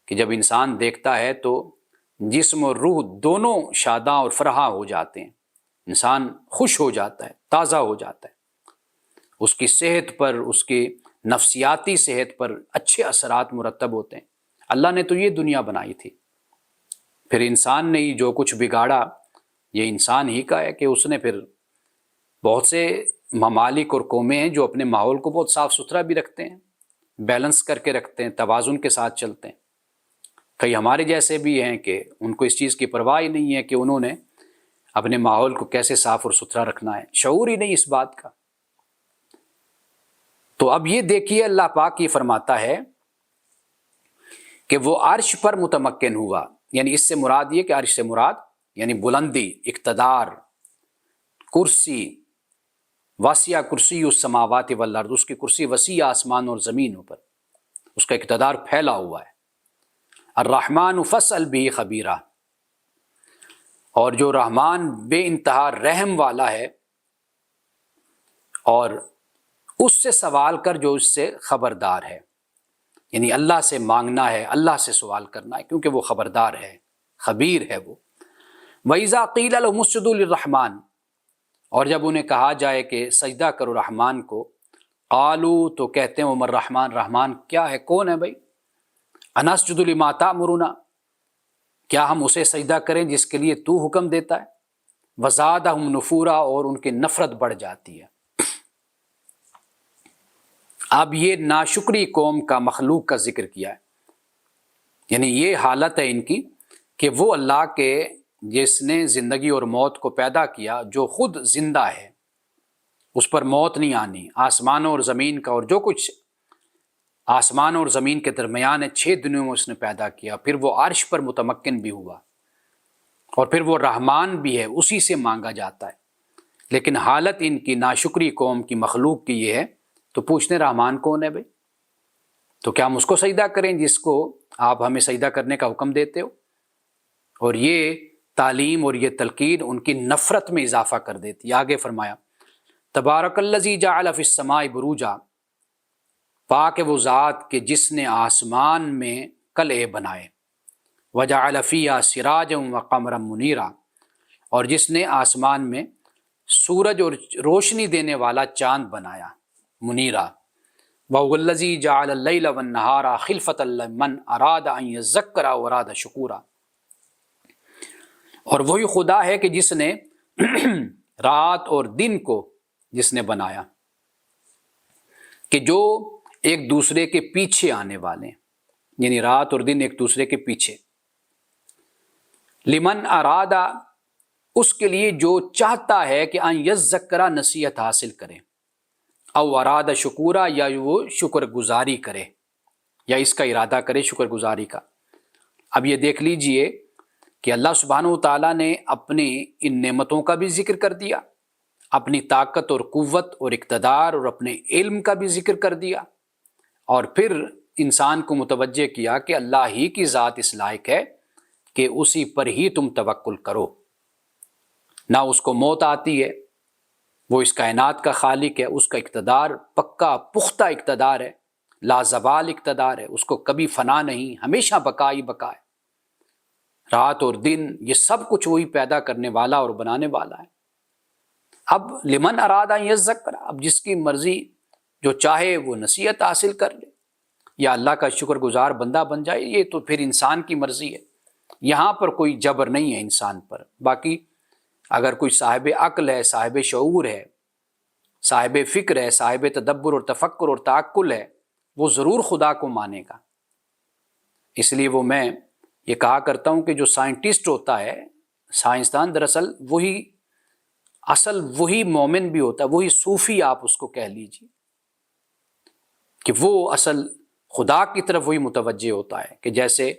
کہ جب انسان دیکھتا ہے تو جسم اور روح دونوں شاداں اور فرحاں ہو جاتے ہیں، انسان خوش ہو جاتا ہے، تازہ ہو جاتا ہے، اس کی صحت پر، اس کی نفسیاتی صحت پر اچھے اثرات مرتب ہوتے ہیں۔ اللہ نے تو یہ دنیا بنائی تھی، پھر انسان نے ہی جو کچھ بگاڑا یہ انسان ہی کا ہے کہ اس نے پھر بہت سے ممالک اور قومیں ہیں جو اپنے ماحول کو بہت صاف ستھرا بھی رکھتے ہیں، بیلنس کر کے رکھتے ہیں، توازن کے ساتھ چلتے ہیں۔ کئی ہمارے جیسے بھی ہیں کہ ان کو اس چیز کی پرواہ ہی نہیں ہے کہ انہوں نے اپنے ماحول کو کیسے صاف اور ستھرا رکھنا ہے، شعور ہی نہیں اس بات کا۔ تو اب یہ دیکھیے اللہ پاک یہ فرماتا ہے کہ وہ عرش پر متمکن ہوا، یعنی اس سے مراد یہ کہ عرش سے مراد یعنی بلندی، اقتدار، کرسی، واسع کرسی السماوات والارض، اس کی کرسی وسیع آسمان اور زمینوں پر، اس کا اقتدار پھیلا ہوا ہے۔ الرحمن فاسأل به خبیرہ، اور جو رحمان بے انتہا رحم والا ہے، اور اس سے سوال کر جو اس سے خبردار ہے، یعنی اللہ سے مانگنا ہے، اللہ سے سوال کرنا ہے، کیونکہ وہ خبردار ہے، خبیر ہے وہ۔ وَإِذَا قِيلَ لَهُمُ اسْجُدُوا لِلرَّحْمَنِ، اور جب انہیں کہا جائے کہ سجدہ کرو رحمان کو، قالوا، تو کہتے ہیں عمر رحمان، رحمان کیا ہے، کون ہے بھائی؟ انسجد لما تأمرنا، کیا ہم اسے سجدہ کریں جس کے لیے تو حکم دیتا ہے؟ وزادہم نفورا، اور ان کی نفرت بڑھ جاتی ہے۔ اب یہ ناشکری قوم کا مخلوق کا ذکر کیا ہے، یعنی یہ حالت ہے ان کی کہ وہ اللہ کے جس نے زندگی اور موت کو پیدا کیا، جو خود زندہ ہے، اس پر موت نہیں آنی، آسمانوں اور زمین کا اور جو کچھ آسمان اور زمین کے درمیان ہے 6 دنوں میں اس نے پیدا کیا، پھر وہ عرش پر متمکن بھی ہوا، اور پھر وہ رحمان بھی ہے، اسی سے مانگا جاتا ہے۔ لیکن حالت ان کی ناشکری قوم کی مخلوق کی یہ ہے، تو پوچھنے رحمان کون ہے بھائی؟ تو کیا ہم اس کو سجدہ کریں جس کو آپ ہمیں سجدہ کرنے کا حکم دیتے ہو؟ اور یہ تعلیم اور یہ تلقین ان کی نفرت میں اضافہ کر دیتی ہے۔ آگے فرمایا تبارک الذی جعل فی السماء بروجا، پاک ہے وہ ذات کہ جس نے آسمان میں قلعے بنائے، وجعل فیہا سراجا وقمرا منیرا، اور جس نے آسمان میں سورج اور روشنی دینے والا چاند بنایا، منیرا، وهو الذی جعل اللیل والنہار خلفۃ لمن اراد ان یذکر او اراد شکورا، اور وہی خدا ہے کہ جس نے رات اور دن کو جس نے بنایا کہ جو ایک دوسرے کے پیچھے آنے والے ہیں، یعنی رات اور دن ایک دوسرے کے پیچھے، لمن ارادہ اس کے لیے جو چاہتا ہے کہ ان یذکر نصیحت حاصل کرے، او اراد شکورا یا وہ شکر گزاری کرے، یا اس کا ارادہ کرے شکر گزاری کا۔ اب یہ دیکھ لیجئے کہ اللہ سبحانہ وتعالیٰ نے اپنی ان نعمتوں کا بھی ذکر کر دیا، اپنی طاقت اور قوت اور اقتدار اور اپنے علم کا بھی ذکر کر دیا، اور پھر انسان کو متوجہ کیا کہ اللہ ہی کی ذات اس لائق ہے کہ اسی پر ہی تم توکل کرو، نہ اس کو موت آتی ہے، وہ اس کائنات کا خالق ہے، اس کا اقتدار پکا پختہ اقتدار ہے، لازوال اقتدار ہے، اس کو کبھی فنا نہیں، ہمیشہ بقا ہی بقا ہے، رات اور دن یہ سب کچھ وہی پیدا کرنے والا اور بنانے والا ہے۔ اب لمن اراد ان یذکر، اب جس کی مرضی جو چاہے وہ نصیحت حاصل کر لے یا اللہ کا شکر گزار بندہ بن جائے، یہ تو پھر انسان کی مرضی ہے، یہاں پر کوئی جبر نہیں ہے انسان پر۔ باقی اگر کوئی صاحب عقل ہے، صاحب شعور ہے، صاحب فکر ہے، صاحب تدبر اور تفکر اور تعقل ہے، وہ ضرور خدا کو مانے گا۔ اس لیے وہ میں یہ کہا کرتا ہوں کہ جو سائنٹسٹ ہوتا ہے، سائنسدان، دراصل وہی مومن بھی ہوتا ہے، وہی صوفی آپ اس کو کہہ لیجیے، کہ وہ اصل خدا کی طرف وہی متوجہ ہوتا ہے۔ کہ جیسے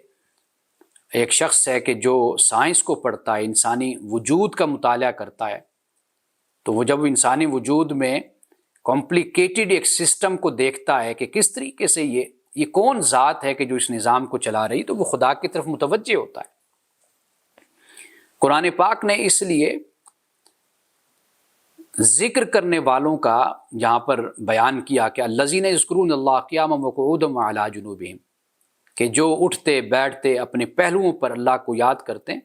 ایک شخص ہے کہ جو سائنس کو پڑھتا ہے، انسانی وجود کا مطالعہ کرتا ہے، تو وہ جب انسانی وجود میں کمپلیکیٹڈ ایک سسٹم کو دیکھتا ہے کہ کس طریقے سے یہ کون ذات ہے کہ جو اس نظام کو چلا رہی، تو وہ خدا کی طرف متوجہ ہوتا ہے۔ قرآن پاک نے اس لیے ذکر کرنے والوں کا یہاں پر بیان کیا کہ الذین یذکرون اللہ قیاما وقعودا وعلی جنوبہم، کہ جو اٹھتے بیٹھتے اپنے پہلوؤں پر اللہ کو یاد کرتے ہیں،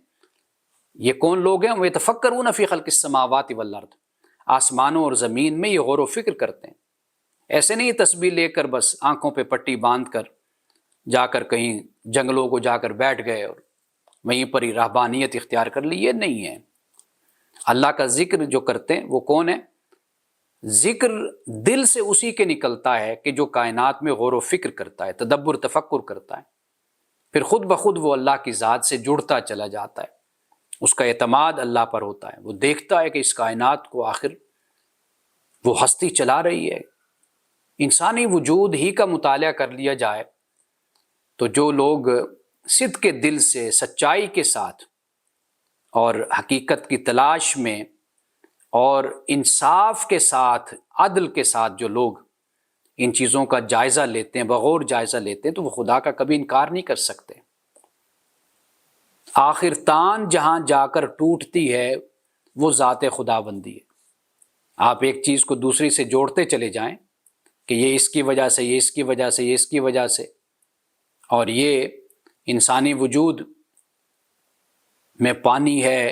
یہ کون لوگ ہیں؟ وَيَتَفَكَّرُونَ فِي خَلْقِ السَّمَاوَاتِ وَالْأَرْضِ، آسمانوں اور زمین میں یہ غور و فکر کرتے ہیں۔ ایسے نہیں تسبیح لے کر بس آنکھوں پہ پٹی باندھ کر جا کر کہیں جنگلوں کو جا کر بیٹھ گئے اور وہیں پر ہی رہبانیت اختیار کر لی، یہ نہیں ہے۔ اللہ کا ذکر جو کرتے ہیں وہ کون ہے؟ ذکر دل سے اسی کے نکلتا ہے کہ جو کائنات میں غور و فکر کرتا ہے، تدبر تفکر کرتا ہے، پھر خود بخود وہ اللہ کی ذات سے جڑتا چلا جاتا ہے، اس کا اعتماد اللہ پر ہوتا ہے، وہ دیکھتا ہے کہ اس کائنات کو آخر وہ ہستی چلا رہی ہے۔ انسانی وجود ہی کا مطالعہ کر لیا جائے تو جو لوگ صدق کے دل سے، سچائی کے ساتھ اور حقیقت کی تلاش میں اور انصاف کے ساتھ، عدل کے ساتھ جو لوگ ان چیزوں کا جائزہ لیتے ہیں، بغور جائزہ لیتے ہیں، تو وہ خدا کا کبھی انکار نہیں کر سکتے۔ آخر تان جہاں جا کر ٹوٹتی ہے وہ ذات خدا بندی ہے۔ آپ ایک چیز کو دوسری سے جوڑتے چلے جائیں کہ یہ اس کی وجہ سے، یہ اس کی وجہ سے، یہ اس کی وجہ سے، اور یہ انسانی وجود میں پانی ہے،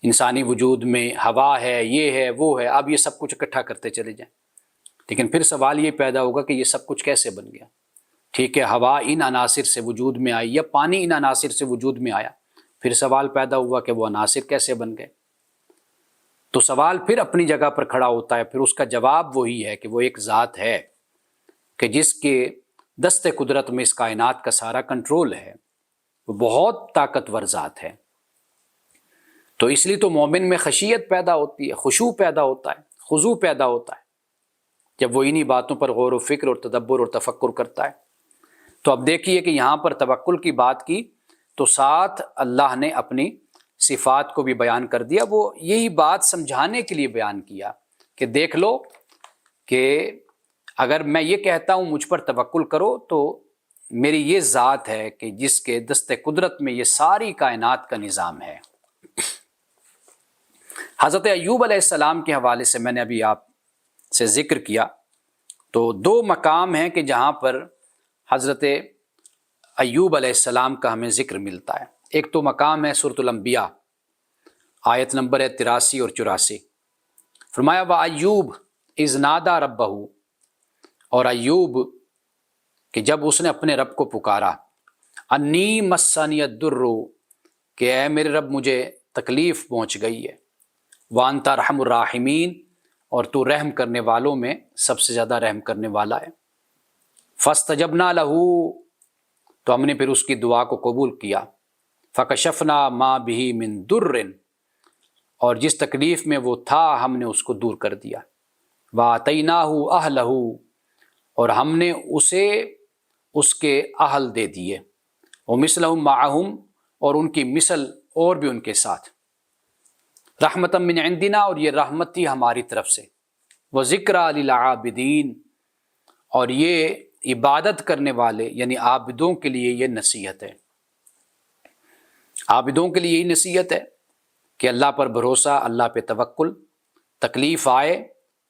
انسانی وجود میں ہوا ہے، یہ ہے، وہ ہے، اب یہ سب کچھ اکٹھا کرتے چلے جائیں، لیکن پھر سوال یہ پیدا ہوگا کہ یہ سب کچھ کیسے بن گیا؟ ٹھیک ہے، ہوا ان عناصر سے وجود میں آئی یا پانی ان عناصر سے وجود میں آیا، پھر سوال پیدا ہوا کہ وہ عناصر کیسے بن گئے؟ تو سوال پھر اپنی جگہ پر کھڑا ہوتا ہے، پھر اس کا جواب وہی ہے کہ وہ ایک ذات ہے کہ جس کے دست قدرت میں اس کائنات کا سارا کنٹرول ہے، وہ بہت طاقتور ذات ہے۔ تو اس لیے تو مومن میں خشیت پیدا ہوتی ہے، خشوع پیدا ہوتا ہے، خضوع پیدا ہوتا ہے جب وہ انہی باتوں پر غور و فکر اور تدبر اور تفکر کرتا ہے۔ تو اب دیکھیے کہ یہاں پر توکل کی بات کی تو ساتھ اللہ نے اپنی صفات کو بھی بیان کر دیا۔ وہ یہی بات سمجھانے کے لیے بیان کیا کہ دیکھ لو کہ اگر میں یہ کہتا ہوں مجھ پر توکل کرو تو میری یہ ذات ہے کہ جس کے دست قدرت میں یہ ساری کائنات کا نظام ہے۔ حضرت ایوب علیہ السلام کے حوالے سے میں نے ابھی آپ سے ذکر کیا، تو دو مقام ہیں کہ جہاں پر حضرت ایوب علیہ السلام کا ہمیں ذکر ملتا ہے۔ ایک تو مقام ہے سورۃ الانبیاء، آیت نمبر ہے 83 اور 84۔ فرمایا وَأَیُّوبَ اذ نادى ربہ، اور ایوب کہ جب اس نے اپنے رب کو پکارا، انی مسنی الضر، کہ اے میرے رب مجھے تکلیف پہنچ گئی ہے، وانت ارحم الراحمین، اور تو رحم کرنے والوں میں سب سے زیادہ رحم کرنے والا ہے۔ فاستجبنا لہ، تو ہم نے پھر اس کی دعا کو قبول کیا۔ فکشفنا ما بہ من در، اور جس تکلیف میں وہ تھا ہم نے اس کو دور کر دیا۔ وآتیناہ اہلہ، اور ہم نے اسے اس کے اہل دے دیے، ومثلہم معہم، اور ان کی مثل اور بھی ان کے ساتھ، رحمتا من عندنا، اور یہ رحمت تھی ہماری طرف سے، وذکریٰ للعابدین، اور یہ عبادت کرنے والے یعنی عابدوں کے لیے یہ نصیحت ہے۔ عابدوں کے لیے یہی نصیحت ہے کہ اللہ پر بھروسہ، اللہ پہ توکل، تکلیف آئے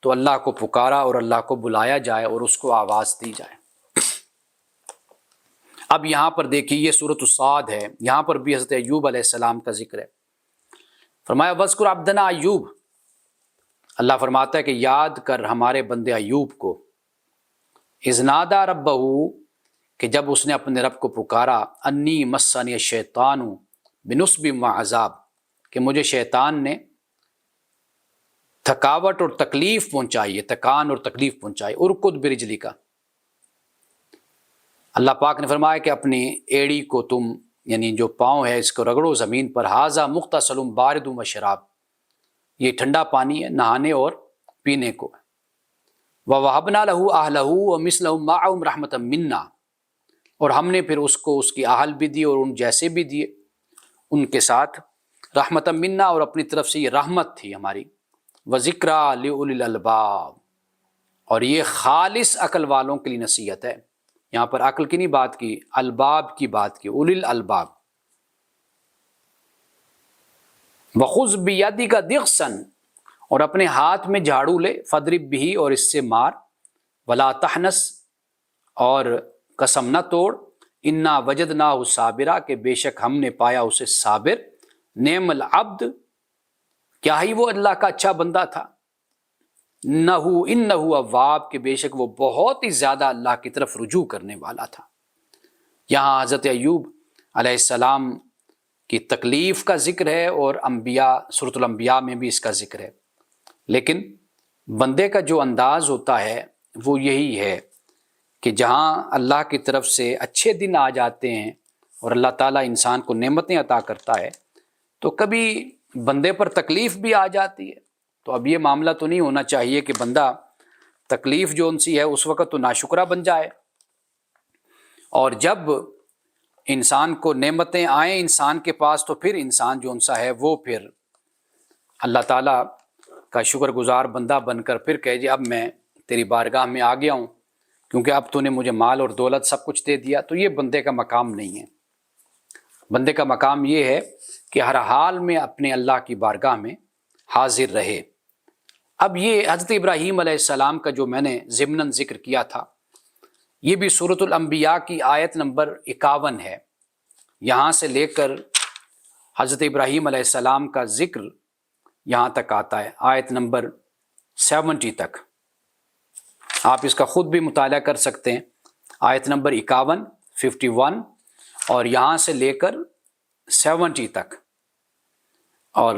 تو اللہ کو پکارا اور اللہ کو بلایا جائے اور اس کو آواز دی جائے۔ اب یہاں پر دیکھیے یہ سورۃ الصاد ہے، یہاں پر بھی حضرت ایوب علیہ السلام کا ذکر ہے۔ فرمایا وَاذْكُرْ عَبْدَنَا ایوب، اللہ فرماتا ہے کہ یاد کر ہمارے بندے ایوب کو، اذ نادى ربہ، کہ جب اس نے اپنے رب کو پکارا، انی مسنی الشیطان بنصب وعذاب، کہ مجھے شیطان نے تھکاوٹ اور تکلیف پہنچائی ہے، تکان اور تکلیف پہنچائی۔ ارکض برجلک، اللہ پاک نے فرمایا کہ اپنی ایڑی کو تم یعنی جو پاؤں ہے اس کو رگڑو زمین پر، ھذا مغتسل بارد وشراب، یہ ٹھنڈا پانی ہے نہانے اور پینے کو۔ وَوَهَبْنَا لَهُ أَهْلَهُ وَمِثْلَهُمْ مَعَهُمْ رَحْمَةً مِنَّا، اور ہم نے پھر اس کو اس کی اہل بھی دی اور ان جیسے بھی دیے ان کے ساتھ، رحمةً مِنَّا، اور اپنی طرف سے یہ رحمت تھی ہماری، وَذِكْرَىٰ لِأُولِي الْأَلْبَابِ، اور یہ خالص عقل والوں کے لیے نصیحت ہے۔ یہاں پر عقل کی نہیں بات کی، الباب کی بات کی، اولی الالباب۔ وَخُذْ بِيَدِكَ ضِغْثًا، اور اپنے ہاتھ میں جھاڑو لے، فَاضْرِب بِهِ، اور اس سے مار، وَلَا تَحْنَثْ، اور قسم نہ توڑ، اِنَّا وَجَدْنَاهُ صَابِرًا، کہ بے شک ہم نے پایا اسے صابر، نعم العبد، کیا ہی وہ اللہ کا اچھا بندہ تھا، انہ اواب، کہ بے شک وہ بہت ہی زیادہ اللہ کی طرف رجوع کرنے والا تھا۔ یہاں حضرت ایوب علیہ السلام کی تکلیف کا ذکر ہے اور انبیاء، سورۃ الانبیاء میں بھی اس کا ذکر ہے، لیکن بندے کا جو انداز ہوتا ہے وہ یہی ہے کہ جہاں اللہ کی طرف سے اچھے دن آ جاتے ہیں اور اللہ تعالیٰ انسان کو نعمتیں عطا کرتا ہے تو کبھی بندے پر تکلیف بھی آ جاتی ہے۔ تو اب یہ معاملہ تو نہیں ہونا چاہیے کہ بندہ تکلیف جو ان سی ہے اس وقت تو ناشکرہ بن جائے، اور جب انسان کو نعمتیں آئیں انسان کے پاس تو پھر انسان جو ان سا ہے وہ پھر اللہ تعالیٰ کا شکر گزار بندہ بن کر پھر کہے جی اب میں تیری بارگاہ میں آ گیا ہوں کیونکہ اب تو نے مجھے مال اور دولت سب کچھ دے دیا۔ تو یہ بندے کا مقام نہیں ہے۔ بندے کا مقام یہ ہے کہ ہر حال میں اپنے اللہ کی بارگاہ میں حاضر رہے۔ اب یہ حضرت ابراہیم علیہ السلام کا جو میں نے ضمناً ذکر کیا تھا، یہ بھی سورۃ الانبیاء کی آیت نمبر 51 ہے، یہاں سے لے کر حضرت ابراہیم علیہ السلام کا ذکر یہاں تک آتا ہے، آیت نمبر 70 تک۔ آپ اس کا خود بھی مطالعہ کر سکتے ہیں، آیت نمبر 51، 51 اور یہاں سے لے کر 70 تک۔ اور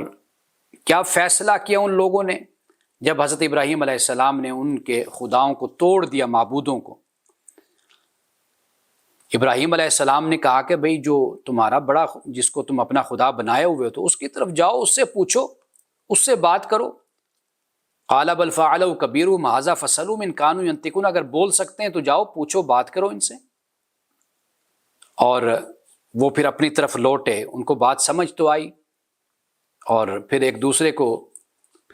کیا فیصلہ کیا ان لوگوں نے جب حضرت ابراہیم علیہ السلام نے ان کے خداؤں کو توڑ دیا، معبودوں کو، ابراہیم علیہ السلام نے کہا کہ بھئی جو تمہارا بڑا، جس کو تم اپنا خدا بنائے ہوئے ہو، تو اس کی طرف جاؤ، اس سے پوچھو، اس سے بات کرو۔ قال بل فعلوا کبیرہم ھذا فاسألوہم ان کانوا ینطقون، اگر بول سکتے ہیں تو جاؤ پوچھو، بات کرو ان سے۔ اور وہ پھر اپنی طرف لوٹے، ان کو بات سمجھ تو آئی، اور پھر ایک دوسرے کو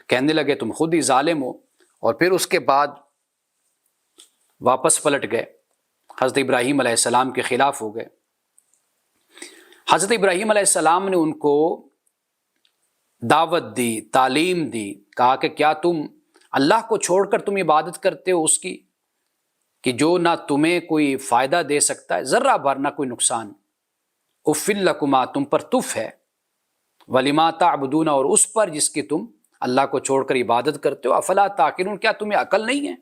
کہنے لگے تم خود ہی ظالم ہو، اور پھر اس کے بعد واپس پلٹ گئے، حضرت ابراہیم علیہ السلام کے خلاف ہو گئے۔ حضرت ابراہیم علیہ السلام نے ان کو دعوت دی، تعلیم دی، کہا کہ کیا تم اللہ کو چھوڑ کر تم عبادت کرتے ہو اس کی کہ جو نہ تمہیں کوئی فائدہ دے سکتا ہے، ذرہ بھر نہ کوئی نقصان۔ اف لکما، تم پر تف ہے، ولما تعبدون، اور اس پر جس کی تم اللہ کو چھوڑ کر عبادت کرتے ہو، افلا تعقلون، کیا تمہیں عقل نہیں ہے؟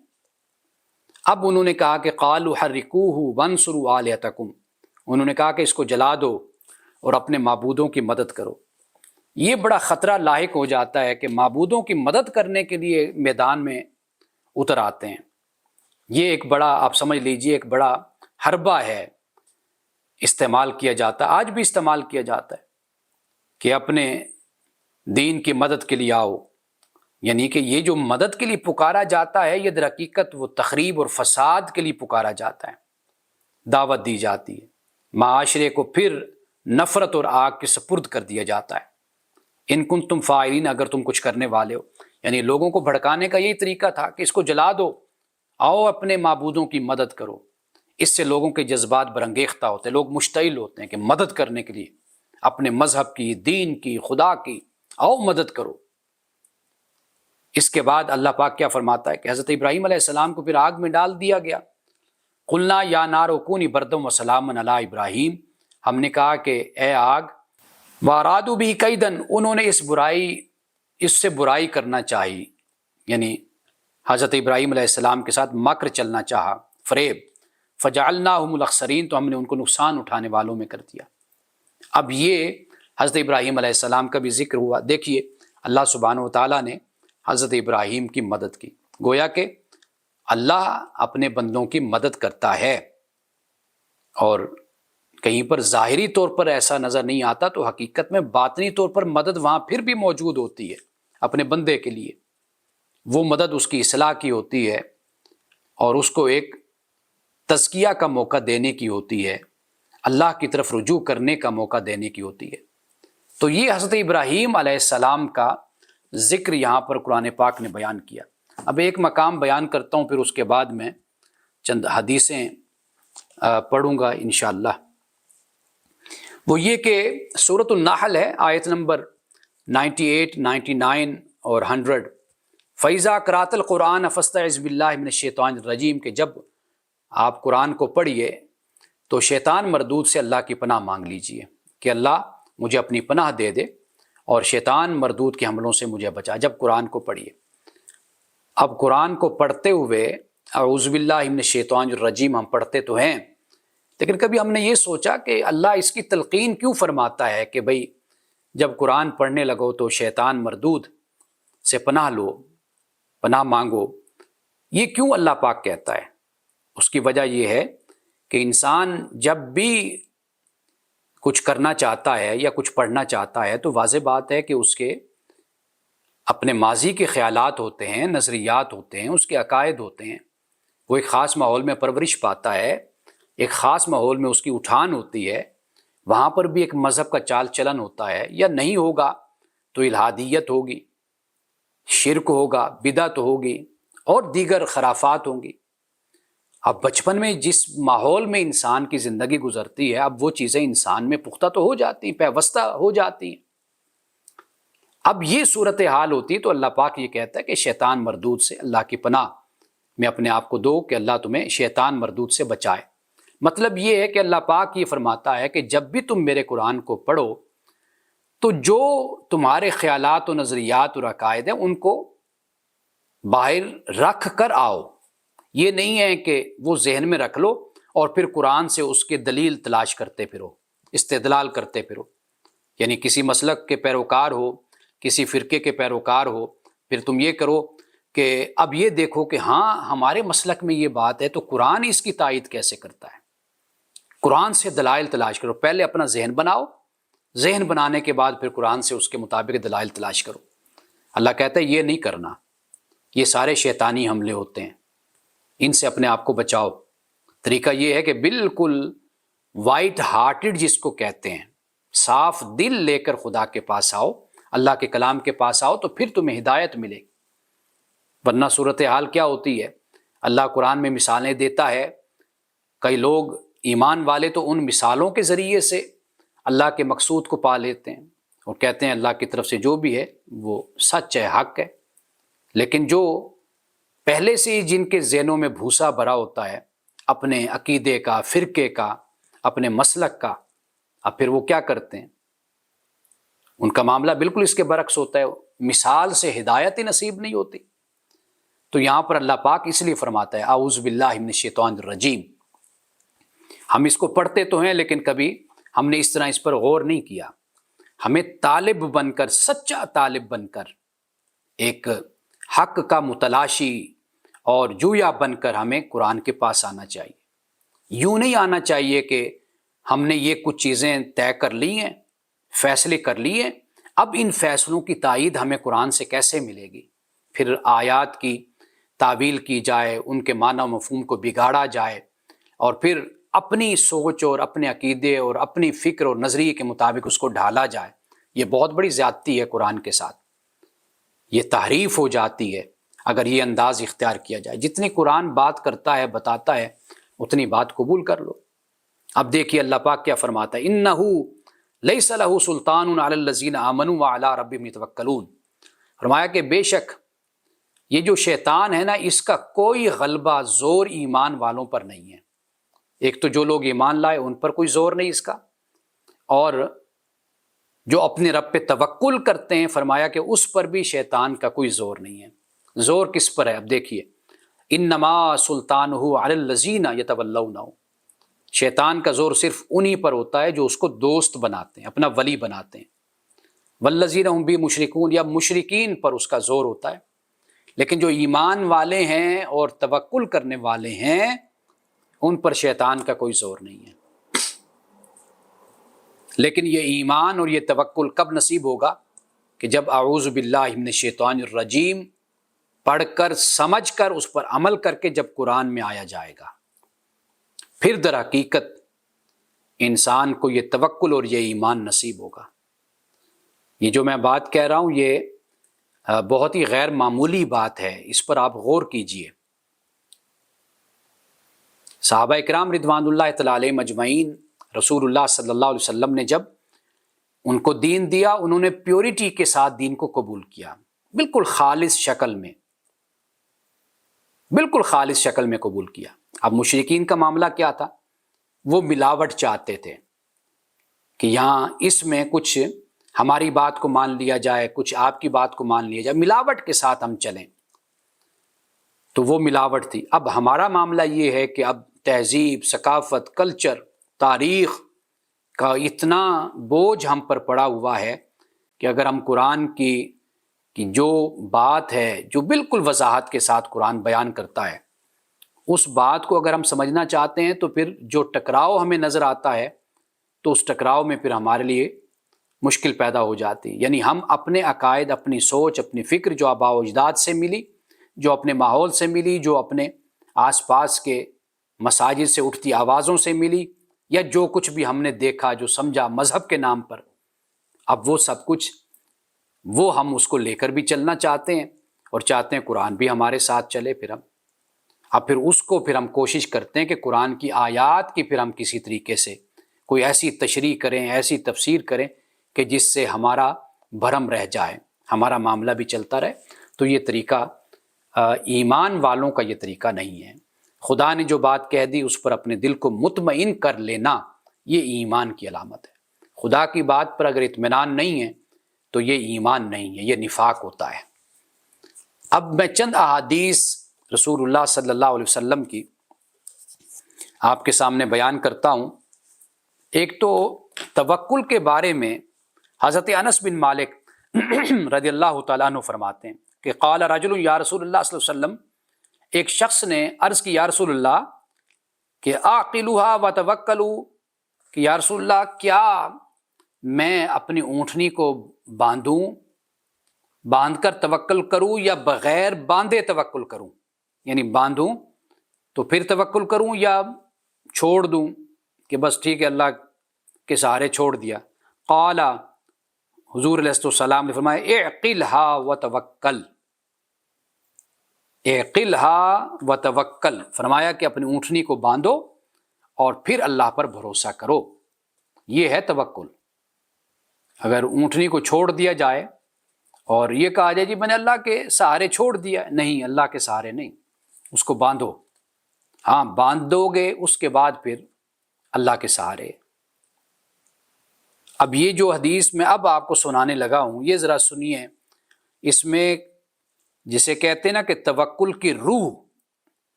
اب انہوں نے کہا کہ قالوا حرقوہ وانصروا آلہتکم، انہوں نے کہا کہ اس کو جلا دو اور اپنے معبودوں کی مدد کرو۔ یہ بڑا خطرہ لاحق ہو جاتا ہے کہ معبودوں کی مدد کرنے کے لیے میدان میں اتر آتے ہیں۔ یہ ایک بڑا، آپ سمجھ لیجئے، ایک بڑا حربہ ہے، استعمال کیا جاتا ہے، آج بھی استعمال کیا جاتا ہے کہ اپنے دین کی مدد کے لیے آؤ، یعنی کہ یہ جو مدد کے لیے پکارا جاتا ہے، یہ در حقیقت وہ تخریب اور فساد کے لیے پکارا جاتا ہے، دعوت دی جاتی ہے، معاشرے کو پھر نفرت اور آگ کے سپرد کر دیا جاتا ہے۔ ان کنتم فاعلین، اگر تم کچھ کرنے والے ہو، یعنی لوگوں کو بھڑکانے کا یہی طریقہ تھا کہ اس کو جلا دو، آؤ اپنے معبودوں کی مدد کرو۔ اس سے لوگوں کے جذبات برانگیختہ ہوتے ہیں، لوگ مشتعل ہوتے ہیں کہ مدد کرنے کے لیے اپنے مذہب کی، دین کی، خدا کی، آؤ مدد کرو۔ اس کے بعد اللہ پاک کیا فرماتا ہے کہ حضرت ابراہیم علیہ السلام کو پھر آگ میں ڈال دیا گیا۔ قلنا یا نار کونی بردم وسلاما علی ابراہیم، ہم نے کہا کہ اے آگ، وارادوا بہ کیدا، انہوں نے اس سے برائی کرنا چاہی، یعنی حضرت ابراہیم علیہ السلام کے ساتھ مکر چلنا چاہا، فریب، فجعلناہم الاخسرین، تو ہم نے ان کو نقصان اٹھانے والوں میں کر دیا۔ اب یہ حضرت ابراہیم علیہ السلام کا بھی ذکر ہوا۔ دیکھیے اللہ سبحانہ و تعالیٰ نے حضرت ابراہیم کی مدد کی، گویا کہ اللہ اپنے بندوں کی مدد کرتا ہے، اور کہیں پر ظاہری طور پر ایسا نظر نہیں آتا تو حقیقت میں باطنی طور پر مدد وہاں پھر بھی موجود ہوتی ہے اپنے بندے کے لیے۔ وہ مدد اس کی اصلاح کی ہوتی ہے، اور اس کو ایک تزکیہ کا موقع دینے کی ہوتی ہے، اللہ کی طرف رجوع کرنے کا موقع دینے کی ہوتی ہے۔ تو یہ حضرت ابراہیم علیہ السلام کا ذکر یہاں پر قرآن پاک نے بیان کیا۔ اب ایک مقام بیان کرتا ہوں، پھر اس کے بعد میں چند حدیثیں پڑھوں گا انشاءاللہ۔ وہ یہ کہ سورۃ النحل ہے، آیت نمبر 98، 99 اور 100۔ فَإِذَا قَرَأْتَ الْقُرْآنَ فَاسْتَعِذْ بِاللَّهِ مِنَ الشَّيْطَانِ الرَّجِيمِ، کہ جب آپ قرآن کو پڑھیے تو شیطان مردود سے اللہ کی پناہ مانگ لیجئے کہ اللہ مجھے اپنی پناہ دے دے اور شیطان مردود کے حملوں سے مجھے بچا، جب قرآن کو پڑھیے۔ اب قرآن کو پڑھتے ہوئے اعوذ باللہ من الشیطان الرجیم ہم پڑھتے تو ہیں، لیکن کبھی ہم نے یہ سوچا کہ اللہ اس کی تلقین کیوں فرماتا ہے کہ بھئی جب قرآن پڑھنے لگو تو شیطان مردود سے پناہ لو، پناہ مانگو، یہ کیوں اللہ پاک کہتا ہے؟ اس کی وجہ یہ ہے کہ انسان جب بھی کچھ کرنا چاہتا ہے یا کچھ پڑھنا چاہتا ہے تو واضح بات ہے کہ اس کے اپنے ماضی کے خیالات ہوتے ہیں، نظریات ہوتے ہیں، اس کے عقائد ہوتے ہیں، وہ ایک خاص ماحول میں پرورش پاتا ہے، ایک خاص ماحول میں اس کی اٹھان ہوتی ہے، وہاں پر بھی ایک مذہب کا چال چلن ہوتا ہے، یا نہیں ہوگا تو الہادیت ہوگی، شرک ہوگا، بدعت ہوگی اور دیگر خرافات ہوں گی۔ اب بچپن میں جس ماحول میں انسان کی زندگی گزرتی ہے، اب وہ چیزیں انسان میں پختہ تو ہو جاتی ہیں، پیوستہ ہو جاتی ہیں۔ اب یہ صورتحال ہوتی ہے تو اللہ پاک یہ کہتا ہے کہ شیطان مردود سے اللہ کی پناہ میں اپنے آپ کو دو کہ اللہ تمہیں شیطان مردود سے بچائے۔ مطلب یہ ہے کہ اللہ پاک یہ فرماتا ہے کہ جب بھی تم میرے قرآن کو پڑھو تو جو تمہارے خیالات و نظریات اور عقائد ہیں ان کو باہر رکھ کر آؤ۔ یہ نہیں ہے کہ وہ ذہن میں رکھ لو اور پھر قرآن سے اس کے دلیل تلاش کرتے پھرو، استدلال کرتے پھرو، یعنی کسی مسلک کے پیروکار ہو، کسی فرقے کے پیروکار ہو، پھر تم یہ کرو کہ اب یہ دیکھو کہ ہاں ہمارے مسلک میں یہ بات ہے تو قرآن اس کی تائید کیسے کرتا ہے، قرآن سے دلائل تلاش کرو، پہلے اپنا ذہن بناؤ، ذہن بنانے کے بعد پھر قرآن سے اس کے مطابق دلائل تلاش کرو۔ اللہ کہتا ہے یہ نہیں کرنا، یہ سارے شیطانی حملے ہوتے ہیں، ان سے اپنے آپ کو بچاؤ۔ طریقہ یہ ہے کہ بالکل وائٹ ہارٹڈ جس کو کہتے ہیں، صاف دل لے کر خدا کے پاس آؤ، اللہ کے کلام کے پاس آؤ، تو پھر تمہیں ہدایت ملے گی۔ ورنہ صورتحال کیا ہوتی ہے، اللہ قرآن میں مثالیں دیتا ہے، کئی لوگ ایمان والے تو ان مثالوں کے ذریعے سے اللہ کے مقصود کو پا لیتے ہیں اور کہتے ہیں اللہ کی طرف سے جو بھی ہے وہ سچ ہے، حق ہے، لیکن جو پہلے سے ہی جن کے ذہنوں میں بھوسا بھرا ہوتا ہے اپنے عقیدے کا، فرقے کا، اپنے مسلک کا، اب پھر وہ کیا کرتے ہیں، ان کا معاملہ بالکل اس کے برعکس ہوتا ہے، مثال سے ہدایت ہی نصیب نہیں ہوتی۔ تو یہاں پر اللہ پاک اس لیے فرماتا ہے اعوذ باللہ من الشیطان الرجیم۔ ہم اس کو پڑھتے تو ہیں لیکن کبھی ہم نے اس طرح اس پر غور نہیں کیا۔ ہمیں طالب بن کر، سچا طالب بن کر، ایک حق کا متلاشی اور جویا بن کر ہمیں قرآن کے پاس آنا چاہیے۔ یوں نہیں آنا چاہیے کہ ہم نے یہ کچھ چیزیں طے کر لی ہیں، فیصلے کر لیے، اب ان فیصلوں کی تائید ہمیں قرآن سے کیسے ملے گی، پھر آیات کی تعویل کی جائے، ان کے معنی و مفہوم کو بگاڑا جائے، اور پھر اپنی سوچ اور اپنے عقیدے اور اپنی فکر اور نظریے کے مطابق اس کو ڈھالا جائے۔ یہ بہت بڑی زیادتی ہے قرآن کے ساتھ، یہ تحریف ہو جاتی ہے اگر یہ انداز اختیار کیا جائے۔ جتنی قرآن بات کرتا ہے، بتاتا ہے، اتنی بات قبول کر لو۔ اب دیکھیے اللہ پاک کیا فرماتا ہے، اِنَّهُ لَيْسَ لَهُ سُلْطَانٌ عَلَى الَّذِينَ آمَنُوا وَعَلَىٰ رَبِّهِمْ يَتَوَكَّلُونَ۔ فرمایا کہ بے شک یہ جو شیطان ہے نا، اس کا کوئی غلبہ، زور ایمان والوں پر نہیں ہے۔ ایک تو جو لوگ ایمان لائے ان پر کوئی زور نہیں اس کا، اور جو اپنے رب پہ توکل کرتے ہیں فرمایا کہ اس پر بھی شیطان کا کوئی زور نہیں ہے۔ زور کس پر ہے؟ اب دیکھیے، انما سلطانہ علی الذین یتولونہ، شیطان کا زور صرف انہی پر ہوتا ہے جو اس کو دوست بناتے ہیں، اپنا ولی بناتے ہیں۔ والذین هم به مشرکون، یا مشرکین پر اس کا زور ہوتا ہے۔ لیکن جو ایمان والے ہیں اور توکل کرنے والے ہیں ان پر شیطان کا کوئی زور نہیں ہے۔ لیکن یہ ایمان اور یہ توکل کب نصیب ہوگا؟ کہ جب اعوذ باللہ من الشیطان الرجیم پڑھ کر، سمجھ کر، اس پر عمل کر کے جب قرآن میں آیا جائے گا، پھر در حقیقت انسان کو یہ توکل اور یہ ایمان نصیب ہوگا۔ یہ جو میں بات کہہ رہا ہوں یہ بہت ہی غیر معمولی بات ہے، اس پر آپ غور کیجئے۔ صحابہ اکرام رضوان اللہ تعالی علیہم اجمعین، رسول اللہ صلی اللہ علیہ وسلم نے جب ان کو دین دیا، انہوں نے پیورٹی کے ساتھ دین کو قبول کیا، بالکل خالص شکل میں، بالکل خالص شکل میں قبول کیا۔ اب مشرکین کا معاملہ کیا تھا؟ وہ ملاوٹ چاہتے تھے کہ یہاں اس میں کچھ ہماری بات کو مان لیا جائے، کچھ آپ کی بات کو مان لیا جائے، ملاوٹ کے ساتھ ہم چلیں، تو وہ ملاوٹ تھی۔ اب ہمارا معاملہ یہ ہے کہ اب تہذیب، ثقافت، کلچر، تاریخ کا اتنا بوجھ ہم پر پڑا ہوا ہے کہ اگر ہم قرآن کی جو بات ہے، جو بالکل وضاحت کے ساتھ قرآن بیان کرتا ہے، اس بات کو اگر ہم سمجھنا چاہتے ہیں تو پھر جو ٹکراؤ ہمیں نظر آتا ہے تو اس ٹکراؤ میں پھر ہمارے لیے مشکل پیدا ہو جاتی ہے۔ یعنی ہم اپنے عقائد، اپنی سوچ، اپنی فکر جو آباء و اجداد سے ملی، جو اپنے ماحول سے ملی، جو اپنے آس پاس کے مساجد سے اٹھتی آوازوں سے ملی، یا جو کچھ بھی ہم نے دیکھا، جو سمجھا مذہب کے نام پر، اب وہ سب کچھ وہ ہم اس کو لے کر بھی چلنا چاہتے ہیں اور چاہتے ہیں قرآن بھی ہمارے ساتھ چلے۔ پھر اس کو پھر ہم کوشش کرتے ہیں کہ قرآن کی آیات کی پھر ہم کسی طریقے سے کوئی ایسی تشریح کریں، ایسی تفسیر کریں کہ جس سے ہمارا بھرم رہ جائے، ہمارا معاملہ بھی چلتا رہے۔ تو یہ طریقہ ایمان والوں کا یہ طریقہ نہیں ہے۔ خدا نے جو بات کہہ دی اس پر اپنے دل کو مطمئن کر لینا، یہ ایمان کی علامت ہے۔ خدا کی بات پر اگر اطمینان نہیں ہے تو یہ ایمان نہیں ہے، یہ نفاق ہوتا ہے۔ اب میں چند احادیث رسول اللہ صلی اللہ علیہ وسلم کی آپ کے سامنے بیان کرتا ہوں۔ ایک تو توکل کے بارے میں حضرت انس بن مالک رضی اللہ تعالیٰ عنہ فرماتے ہیں کہ قال رجل یا رسول اللہ صلی اللہ علیہ وسلم، ایک شخص نے عرض کی یا رسول اللہ کہ اعقلوها وتوکلوا کہ یا رسول اللہ کیا میں اپنی اونٹنی کو باندھوں، باندھ کر توکل کروں یا بغیر باندھے توکل کروں، یعنی باندھوں تو پھر توکل کروں یا چھوڑ دوں کہ بس ٹھیک ہے اللہ کے سہارے چھوڑ دیا؟ قال، حضور علیہ السلام نے فرمایا اعقلھا وتوکل، اعقلھا وتوکل، فرمایا کہ اپنی اونٹنی کو باندھو اور پھر اللہ پر بھروسہ کرو، یہ ہے توکل۔ اگر اونٹنی کو چھوڑ دیا جائے اور یہ کہا جائے جی میں نے اللہ کے سہارے چھوڑ دیا، نہیں، اللہ کے سہارے نہیں، اس کو باندھو، ہاں باندھ دو گے اس کے بعد پھر اللہ کے سہارے۔ اب یہ جو حدیث میں اب آپ کو سنانے لگا ہوں یہ ذرا سنیے، اس میں جسے کہتے ہیں نا کہ توکل کی روح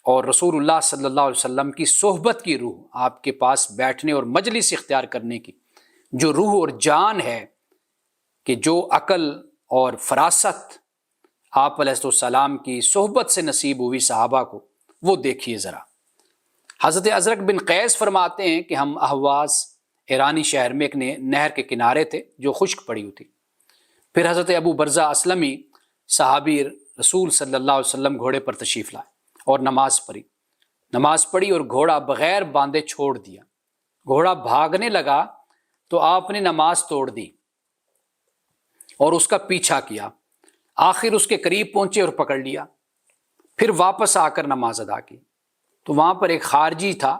اور رسول اللہ صلی اللہ علیہ وسلم کی صحبت کی روح، آپ کے پاس بیٹھنے اور مجلس اختیار کرنے کی جو روح اور جان ہے، کہ جو عقل اور فراست آپ علیہ السلام کی صحبت سے نصیب ہوئی صحابہ کو، وہ دیکھیے ذرا۔ حضرت ازرق بن قیس فرماتے ہیں کہ ہم اہواز ایرانی شہر میں ایک نہر کے کنارے تھے جو خشک پڑی ہوئی تھی۔ پھر حضرت ابو برزہ اسلمی صحابی رسول صلی اللہ علیہ وسلم گھوڑے پر تشریف لائے اور نماز پڑھی اور گھوڑا بغیر باندھے چھوڑ دیا۔ گھوڑا بھاگنے لگا تو آپ نے نماز توڑ دی اور اس کا پیچھا کیا، آخر اس کے قریب پہنچے اور پکڑ لیا، پھر واپس آ کر نماز ادا کی۔ تو وہاں پر ایک خارجی تھا،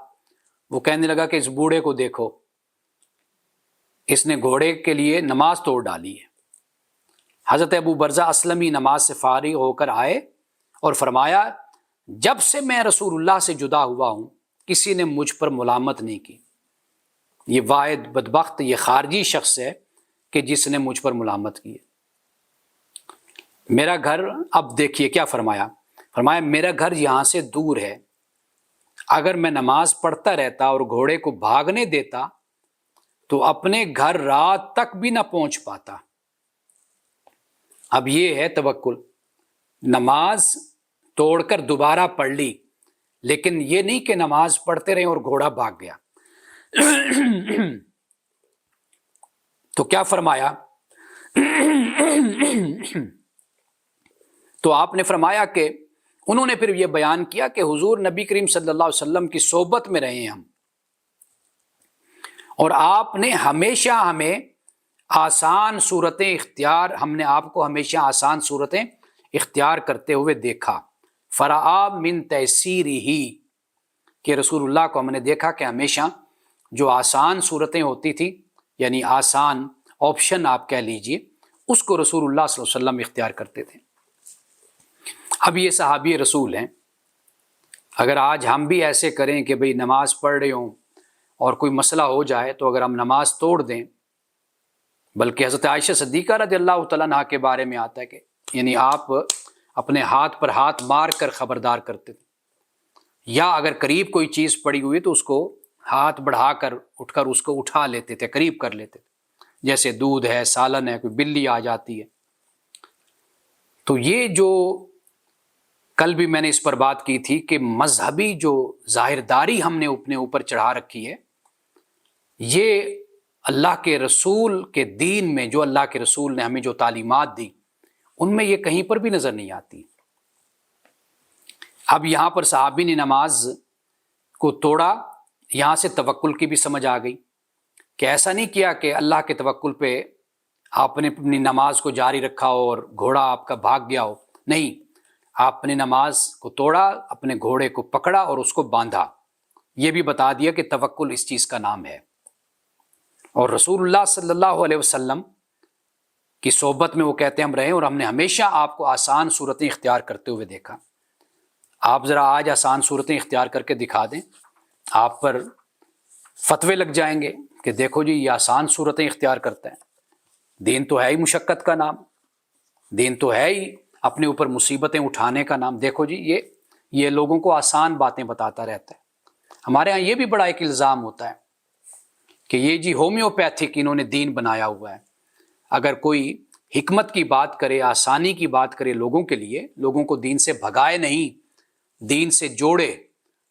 وہ کہنے لگا کہ اس بوڑھے کو دیکھو، اس نے گھوڑے کے لیے نماز توڑ ڈالی ہے۔ حضرت ابو برزہ اسلمی نماز سے فارغ ہو کر آئے اور فرمایا جب سے میں رسول اللہ سے جدا ہوا ہوں کسی نے مجھ پر ملامت نہیں کی، یہ واحد بدبخت یہ خارجی شخص ہے کہ جس نے مجھ پر ملامت کی ہے۔ میرا گھر، اب دیکھیے کیا فرمایا میرا گھر یہاں سے دور ہے، اگر میں نماز پڑھتا رہتا اور گھوڑے کو بھاگنے دیتا تو اپنے گھر رات تک بھی نہ پہنچ پاتا۔ اب یہ ہے توکل، نماز توڑ کر دوبارہ پڑھ لی، لیکن یہ نہیں کہ نماز پڑھتے رہے اور گھوڑا بھاگ گیا۔ تو کیا فرمایا؟ تو آپ نے فرمایا کہ انہوں نے پھر یہ بیان کیا کہ حضور نبی کریم صلی اللہ علیہ وسلم کی صحبت میں رہے ہیں ہم، اور آپ نے ہمیشہ ہمیں آسان صورتیں اختیار، ہم نے آپ کو ہمیشہ آسان صورتیں اختیار کرتے ہوئے دیکھا۔ فرآ من تیسیرہ، کہ رسول اللہ کو ہم نے دیکھا کہ ہمیشہ جو آسان صورتیں ہوتی تھی، یعنی آسان آپشن آپ کہہ لیجئے، اس کو رسول اللہ صلی اللہ علیہ وسلم اختیار کرتے تھے۔ اب یہ صحابی رسول ہیں، اگر آج ہم بھی ایسے کریں کہ بھئی نماز پڑھ رہے ہوں اور کوئی مسئلہ ہو جائے تو اگر ہم نماز توڑ دیں، بلکہ حضرت عائشہ صدیقہ رضی اللہ تعالیٰ عنہا کے بارے میں آتا ہے کہ یعنی آپ اپنے ہاتھ پر ہاتھ مار کر خبردار کرتے تھے، یا اگر قریب کوئی چیز پڑی ہوئی تو اس کو ہاتھ بڑھا کر اٹھ کر اس کو اٹھا لیتے تھے، قریب کر لیتے تھے، جیسے دودھ ہے، سالن ہے، کوئی بلی آ جاتی ہے۔ تو یہ جو کل بھی میں نے اس پر بات کی تھی کہ مذہبی جو ظاہرداری ہم نے اپنے اوپر چڑھا رکھی ہے، یہ اللہ کے رسول کے دین میں جو اللہ کے رسول نے ہمیں جو تعلیمات دی ان میں یہ کہیں پر بھی نظر نہیں آتی۔ اب یہاں پر صحابی نے نماز کو توڑا، یہاں سے توکل کی بھی سمجھ آ گئی کہ ایسا نہیں کیا کہ اللہ کے توکل پہ آپ نے اپنی نماز کو جاری رکھا ہو اور گھوڑا آپ کا بھاگ گیا ہو، نہیں، آپ نے نماز کو توڑا، اپنے گھوڑے کو پکڑا اور اس کو باندھا۔ یہ بھی بتا دیا کہ توکل اس چیز کا نام ہے۔ اور رسول اللہ صلی اللہ علیہ وسلم کی صحبت میں وہ کہتے ہیں ہم رہے اور ہم نے ہمیشہ آپ کو آسان صورتیں اختیار کرتے ہوئے دیکھا۔ آپ ذرا آج آسان صورتیں اختیار کر کے دکھا دیں، آپ پر فتوے لگ جائیں گے کہ دیکھو جی یہ آسان صورتیں اختیار کرتا ہے۔ دین تو ہے ہی مشقت کا نام، دین تو ہے ہی اپنے اوپر مصیبتیں اٹھانے کا نام، دیکھو جی یہ لوگوں کو آسان باتیں بتاتا رہتا ہے۔ ہمارے ہاں یہ بھی بڑا ایک الزام ہوتا ہے کہ یہ جی ہومیوپیتھک انہوں نے دین بنایا ہوا ہے۔ اگر کوئی حکمت کی بات کرے، آسانی کی بات کرے لوگوں کے لیے، لوگوں کو دین سے بھگائے نہیں، دین سے جوڑے،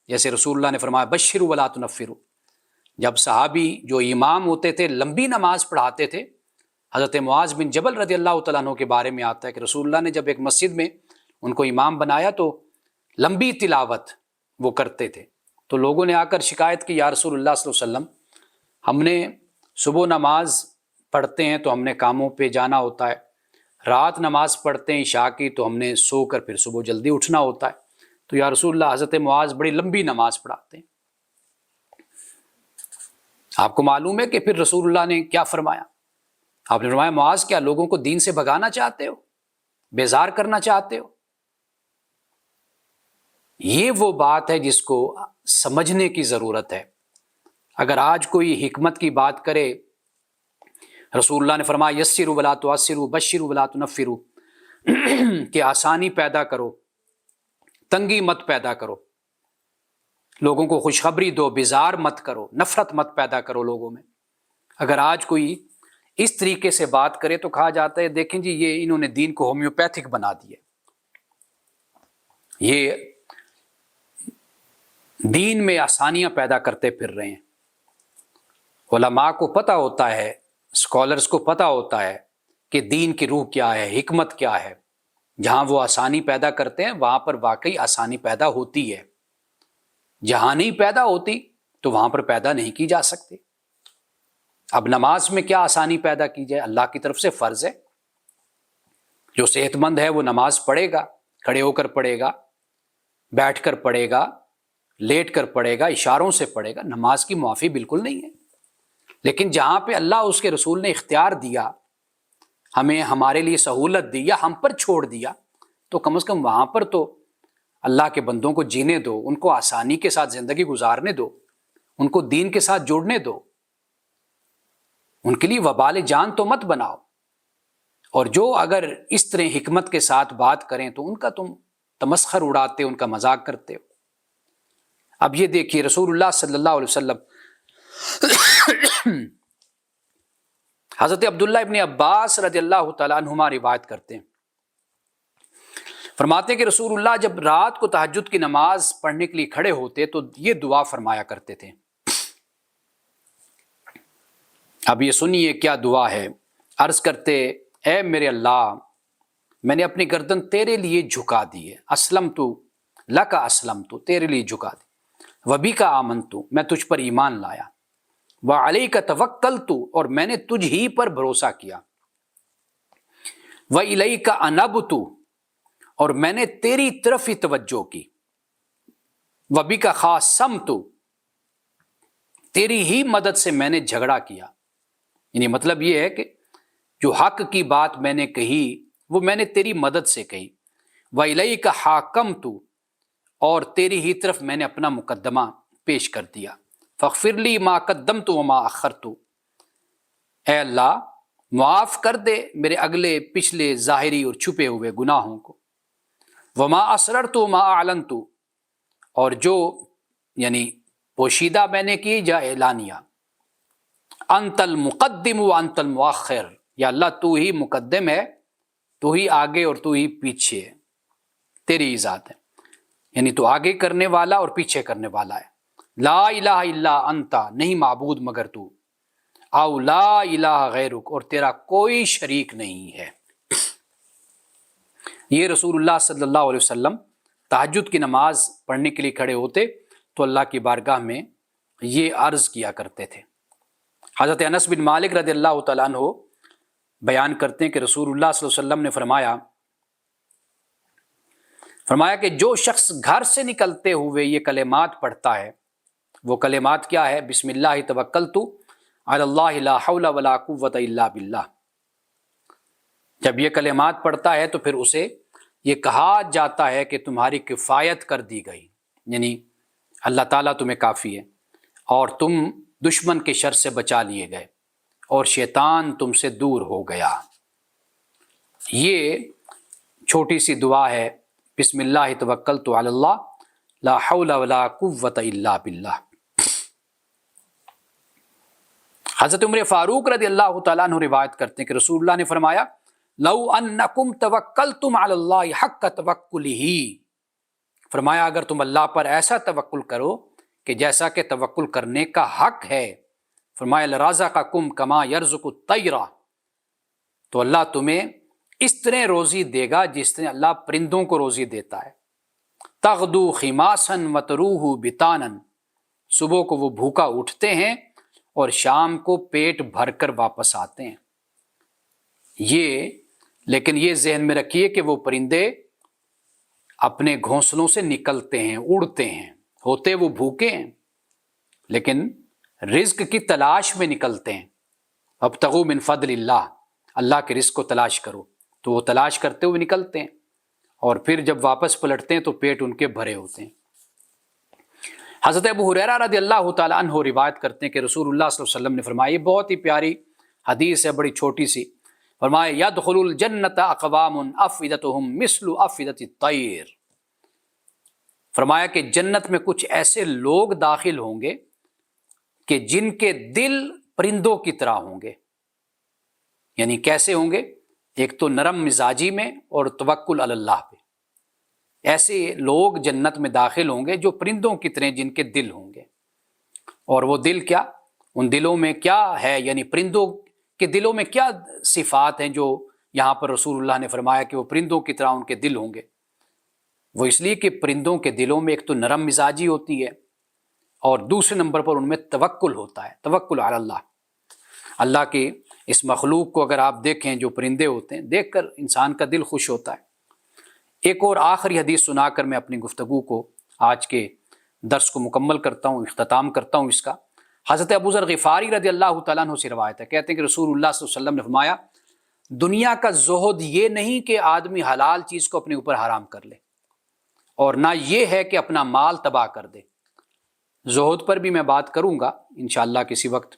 جیسے رسول اللہ نے فرمایا بشروا ولا تنفروا، جب صحابی جو امام ہوتے تھے لمبی نماز پڑھاتے تھے، حضرت معاذ بن جبل رضی اللہ تعالیٰ عنہ کے بارے میں آتا ہے کہ رسول اللہ نے جب ایک مسجد میں ان کو امام بنایا تو لمبی تلاوت وہ کرتے تھے، تو لوگوں نے آ کر شکایت کی، یا رسول اللہ صلی اللہ علیہ وسلم ہم نے صبح نماز پڑھتے ہیں تو ہم نے کاموں پہ جانا ہوتا ہے، رات نماز پڑھتے ہیں عشاء کی تو ہم نے سو کر پھر صبح جلدی اٹھنا ہوتا ہے، تو یا رسول اللہ حضرت معاذ بڑی لمبی نماز پڑھاتے ہیں۔ آپ کو معلوم ہے کہ پھر رسول اللہ نے کیا فرمایا؟ آپ نے فرمایا معاذ کیا لوگوں کو دین سے بھگانا چاہتے ہو، بیزار کرنا چاہتے ہو؟ یہ وہ بات ہے جس کو سمجھنے کی ضرورت ہے۔ اگر آج کوئی حکمت کی بات کرے، رسول اللہ نے فرمایا یسروا ولا تعسروا بشروا ولا تنفروا، کہ آسانی پیدا کرو، تنگی مت پیدا کرو، لوگوں کو خوشخبری دو، بیزار مت کرو، نفرت مت پیدا کرو لوگوں میں۔ اگر آج کوئی اس طریقے سے بات کرے تو کہا جاتا ہے دیکھیں جی یہ انہوں نے دین کو ہومیوپیتھک بنا دیا، یہ دین میں آسانیاں پیدا کرتے پھر رہے ہیں۔ علماء کو پتہ ہوتا ہے، اسکالرز کو پتہ ہوتا ہے کہ دین کی روح کیا ہے، حکمت کیا ہے۔ جہاں وہ آسانی پیدا کرتے ہیں وہاں پر واقعی آسانی پیدا ہوتی ہے، جہاں نہیں پیدا ہوتی تو وہاں پر پیدا نہیں کی جا سکتی۔ اب نماز میں کیا آسانی پیدا کی جائے؟ اللہ کی طرف سے فرض ہے، جو صحت مند ہے وہ نماز پڑھے گا، کھڑے ہو کر پڑھے گا، بیٹھ کر پڑھے گا، لیٹ کر پڑھے گا، اشاروں سے پڑھے گا، نماز کی معافی بالکل نہیں ہے۔ لیکن جہاں پہ اللہ اس کے رسول نے اختیار دیا، ہمیں ہمارے لیے سہولت دی یا ہم پر چھوڑ دیا، تو کم از کم وہاں پر تو اللہ کے بندوں کو جینے دو، ان کو آسانی کے ساتھ زندگی گزارنے دو، ان کو دین کے ساتھ جوڑنے دو، ان کے لیے وبال جان تو مت بناؤ۔ اور جو اگر اس طرح حکمت کے ساتھ بات کریں تو ان کا تم تمسخر اڑاتے، ان کا مذاق کرتے ہو۔ اب یہ دیکھیے رسول اللہ صلی اللہ علیہ وسلم حضرت عبداللہ ابن عباس رضی اللہ تعالیٰ عنہما روایت کرتے ہیں، فرماتے ہیں کہ رسول اللہ جب رات کو تہجد کی نماز پڑھنے کے لیے کھڑے ہوتے تو یہ دعا فرمایا کرتے تھے۔ اب یہ سنیے کیا دعا ہے۔ عرض کرتے اے میرے اللہ، میں نے اپنی گردن تیرے لیے جھکا دی ہے، اسلمت لک اسلمت، تیرے لیے جھکا دی، وبک آمنت، میں تجھ پر ایمان لایا، وعلیک توکلت، اور میں نے تجھ ہی پر بھروسہ کیا، والیک انبت، اور میں نے تیری طرف ہی توجہ کی، وبک خاصمت، تیری ہی مدد سے میں نے جھگڑا کیا۔ یعنی مطلب یہ ہے کہ جو حق کی بات میں نے کہی وہ میں نے تیری مدد سے کہی، وَإِلَيْكَ حَاكَمْتُ، اور تیری ہی طرف میں نے اپنا مقدمہ پیش کر دیا، فاغفر لی ما قدمت وما اخرت، اے اللہ معاف کر دے میرے اگلے پچھلے ظاہری اور چھپے ہوئے گناہوں کو، وما اسررت وما اعلنت، اور جو یعنی پوشیدہ میں نے کی یا اعلانیہ، انت المقدم وانت المؤخر، یا اللہ تو ہی مقدم ہے، تو ہی آگے اور تو ہی پیچھے ہے، تیری ہی ذات ہے، یعنی تو آگے کرنے والا اور پیچھے کرنے والا ہے۔ لا الہ الا انت، نہیں معبود مگر تو، او لا الہ غیرک، اور تیرا کوئی شریک نہیں ہے۔ یہ رسول اللہ صلی اللہ علیہ وسلم تہجد کی نماز پڑھنے کے لیے کھڑے ہوتے تو اللہ کی بارگاہ میں یہ عرض کیا کرتے تھے۔ حضرت انس بن مالک رضی اللہ تعالیٰ عنہ بیان کرتے ہیں کہ رسول اللہ صلی اللہ علیہ وسلم نے فرمایا کہ جو شخص گھر سے نکلتے ہوئے یہ کلمات پڑھتا ہے، وہ کلمات کیا ہے؟ بسم اللہ توکلت علی اللہ لا حول ولا قوۃ الا باللہ۔ جب یہ کلمات پڑھتا ہے تو پھر اسے یہ کہا جاتا ہے کہ تمہاری کفایت کر دی گئی، یعنی اللہ تعالیٰ تمہیں کافی ہے، اور تم دشمن کے شر سے بچا لیے گئے، اور شیطان تم سے دور ہو گیا۔ یہ چھوٹی سی دعا ہے، بسم اللہ توکلت علی اللہ لا حول ولا قوۃ الا باللہ۔ حضرت عمر فاروق رضی اللہ تعالیٰ عنہ روایت کرتے ہیں کہ رسول اللہ نے فرمایا لو انکم توکلتم علی اللہ حق توکلہ، فرمایا اگر تم اللہ پر ایسا توکل کرو کہ جیسا کہ توکل کرنے کا حق ہے. فرمایا لرزقکم کما یرزق الطیر، تو اللہ تمہیں اس طرح روزی دے گا جس طرح اللہ پرندوں کو روزی دیتا ہے. تغدو خماسا وتروح بطانا، صبح کو وہ بھوکا اٹھتے ہیں اور شام کو پیٹ بھر کر واپس آتے ہیں. لیکن یہ ذہن میں رکھیے کہ وہ پرندے اپنے گھونسلوں سے نکلتے ہیں، اڑتے ہیں، ہوتے وہ بھوکے ہیں لیکن رزق کی تلاش میں نکلتے ہیں. ابتغوا من فضل اللہ، اللہ کے رزق کو تلاش کرو، تو وہ تلاش کرتے ہوئے نکلتے ہیں اور پھر جب واپس پلٹتے ہیں تو پیٹ ان کے بھرے ہوتے ہیں. حضرت ابو ہریرہ رضی اللہ تعالیٰ عنہ روایت کرتے ہیں کہ رسول اللہ صلی اللہ علیہ وسلم نے فرمایا، یہ بہت ہی پیاری حدیث ہے، بڑی چھوٹی سی. فرمایا یدخل الجنت اقوام افئدتهم مثل افئدۃ الطیر، فرمایا کہ جنت میں کچھ ایسے لوگ داخل ہوں گے کہ جن کے دل پرندوں کی طرح ہوں گے. یعنی کیسے ہوں گے؟ ایک تو نرم مزاجی میں اور توکل علی اللہ پہ. ایسے لوگ جنت میں داخل ہوں گے جو پرندوں کی طرح جن کے دل ہوں گے. اور وہ دل کیا؟ ان دلوں میں کیا ہے، یعنی پرندوں کے دلوں میں کیا صفات ہیں جو یہاں پر رسول اللہ نے فرمایا کہ وہ پرندوں کی طرح ان کے دل ہوں گے؟ وہ اس لیے کہ پرندوں کے دلوں میں ایک تو نرم مزاجی ہوتی ہے اور دوسرے نمبر پر ان میں توکل ہوتا ہے، توکل علی اللہ. اللہ کی اس مخلوق کو اگر آپ دیکھیں، جو پرندے ہوتے ہیں، دیکھ کر انسان کا دل خوش ہوتا ہے. ایک اور آخری حدیث سنا کر میں اپنی گفتگو کو، آج کے درس کو مکمل کرتا ہوں، اختتام کرتا ہوں اس کا. حضرت ابو ذر غفاری رضی اللہ تعالیٰ عنہ سے روایت ہے، کہتے ہیں کہ رسول اللہ صلی اللہ علیہ وسلم نے فرمایا، دنیا کا زہد یہ نہیں کہ آدمی حلال چیز کو اپنے اوپر حرام کر لے، اور نہ یہ ہے کہ اپنا مال تباہ کر دے. زہد پر بھی میں بات کروں گا انشاءاللہ کسی وقت.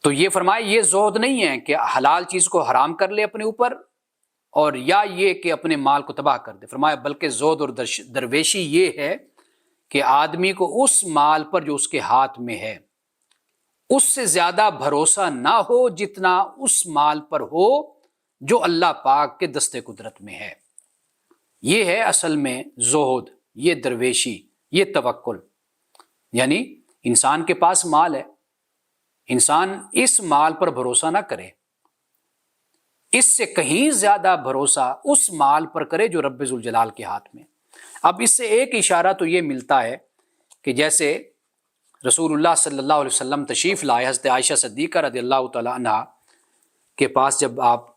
تو یہ فرمایا یہ زہد نہیں ہے کہ حلال چیز کو حرام کر لے اپنے اوپر، اور یا یہ کہ اپنے مال کو تباہ کر دے. فرمایا بلکہ زہد اور درویشی یہ ہے کہ آدمی کو اس مال پر جو اس کے ہاتھ میں ہے اس سے زیادہ بھروسہ نہ ہو جتنا اس مال پر ہو جو اللہ پاک کے دست قدرت میں ہے. یہ ہے اصل میں زہد، یہ درویشی، یہ توکل. یعنی انسان کے پاس مال ہے، انسان اس مال پر بھروسہ نہ کرے، اس سے کہیں زیادہ بھروسہ اس مال پر کرے جو رب ذوالجلال کے ہاتھ میں. اب اس سے ایک اشارہ تو یہ ملتا ہے کہ جیسے رسول اللہ صلی اللہ علیہ وسلم تشریف لائے، حضرت عائشہ صدیقہ رضی اللہ تعالیٰ عنہ کے پاس جب آپ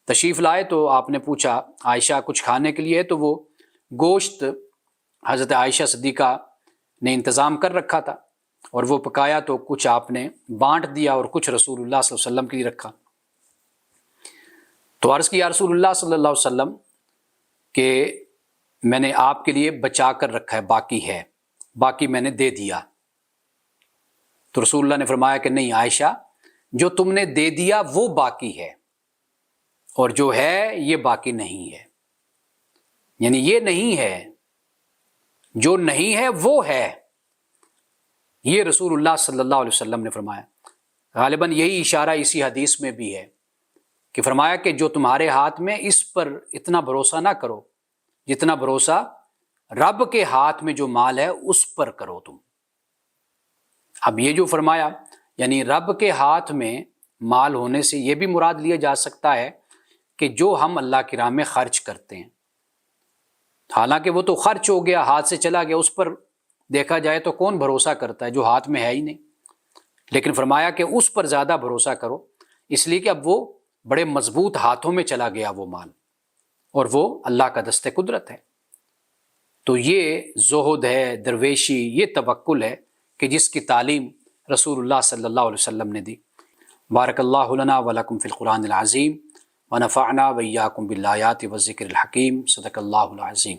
تشریف لائے تو آپ نے پوچھا عائشہ کچھ کھانے کے لیے، تو وہ گوشت حضرت عائشہ صدیقہ نے انتظام کر رکھا تھا اور وہ پکایا، تو کچھ آپ نے بانٹ دیا اور کچھ رسول اللہ صلی اللہ علیہ وسلم کے لیے رکھا. تو عرض کیا رسول اللہ صلی اللہ علیہ وسلم کہ میں نے آپ کے لیے بچا کر رکھا ہے، باقی میں نے دے دیا. تو رسول اللہ نے فرمایا کہ نہیں عائشہ، جو تم نے دے دیا وہ باقی ہے، اور جو ہے یہ باقی نہیں ہے. یعنی یہ نہیں ہے، جو نہیں ہے وہ ہے. یہ رسول اللہ صلی اللہ علیہ وسلم نے فرمایا. غالباً یہی اشارہ اسی حدیث میں بھی ہے کہ فرمایا کہ جو تمہارے ہاتھ میں اس پر اتنا بھروسہ نہ کرو جتنا بھروسہ رب کے ہاتھ میں جو مال ہے اس پر کرو تم. اب یہ جو فرمایا، یعنی رب کے ہاتھ میں مال ہونے سے یہ بھی مراد لیا جا سکتا ہے کہ جو ہم اللہ کی راہ میں خرچ کرتے ہیں، حالانکہ وہ تو خرچ ہو گیا، ہاتھ سے چلا گیا، اس پر دیکھا جائے تو کون بھروسہ کرتا ہے جو ہاتھ میں ہے ہی نہیں. لیکن فرمایا کہ اس پر زیادہ بھروسہ کرو، اس لیے کہ اب وہ بڑے مضبوط ہاتھوں میں چلا گیا وہ مال، اور وہ اللہ کا دست قدرت ہے. تو یہ زہد ہے، درویشی، یہ توکل ہے کہ جس کی تعلیم رسول اللہ صلی اللہ علیہ وسلم نے دی. بارک اللہ لنا ولکم فی القرآن العظیم ونفعنا وإیاکم بالآیات والذکر الحکیم. صدق اللہ العظیم.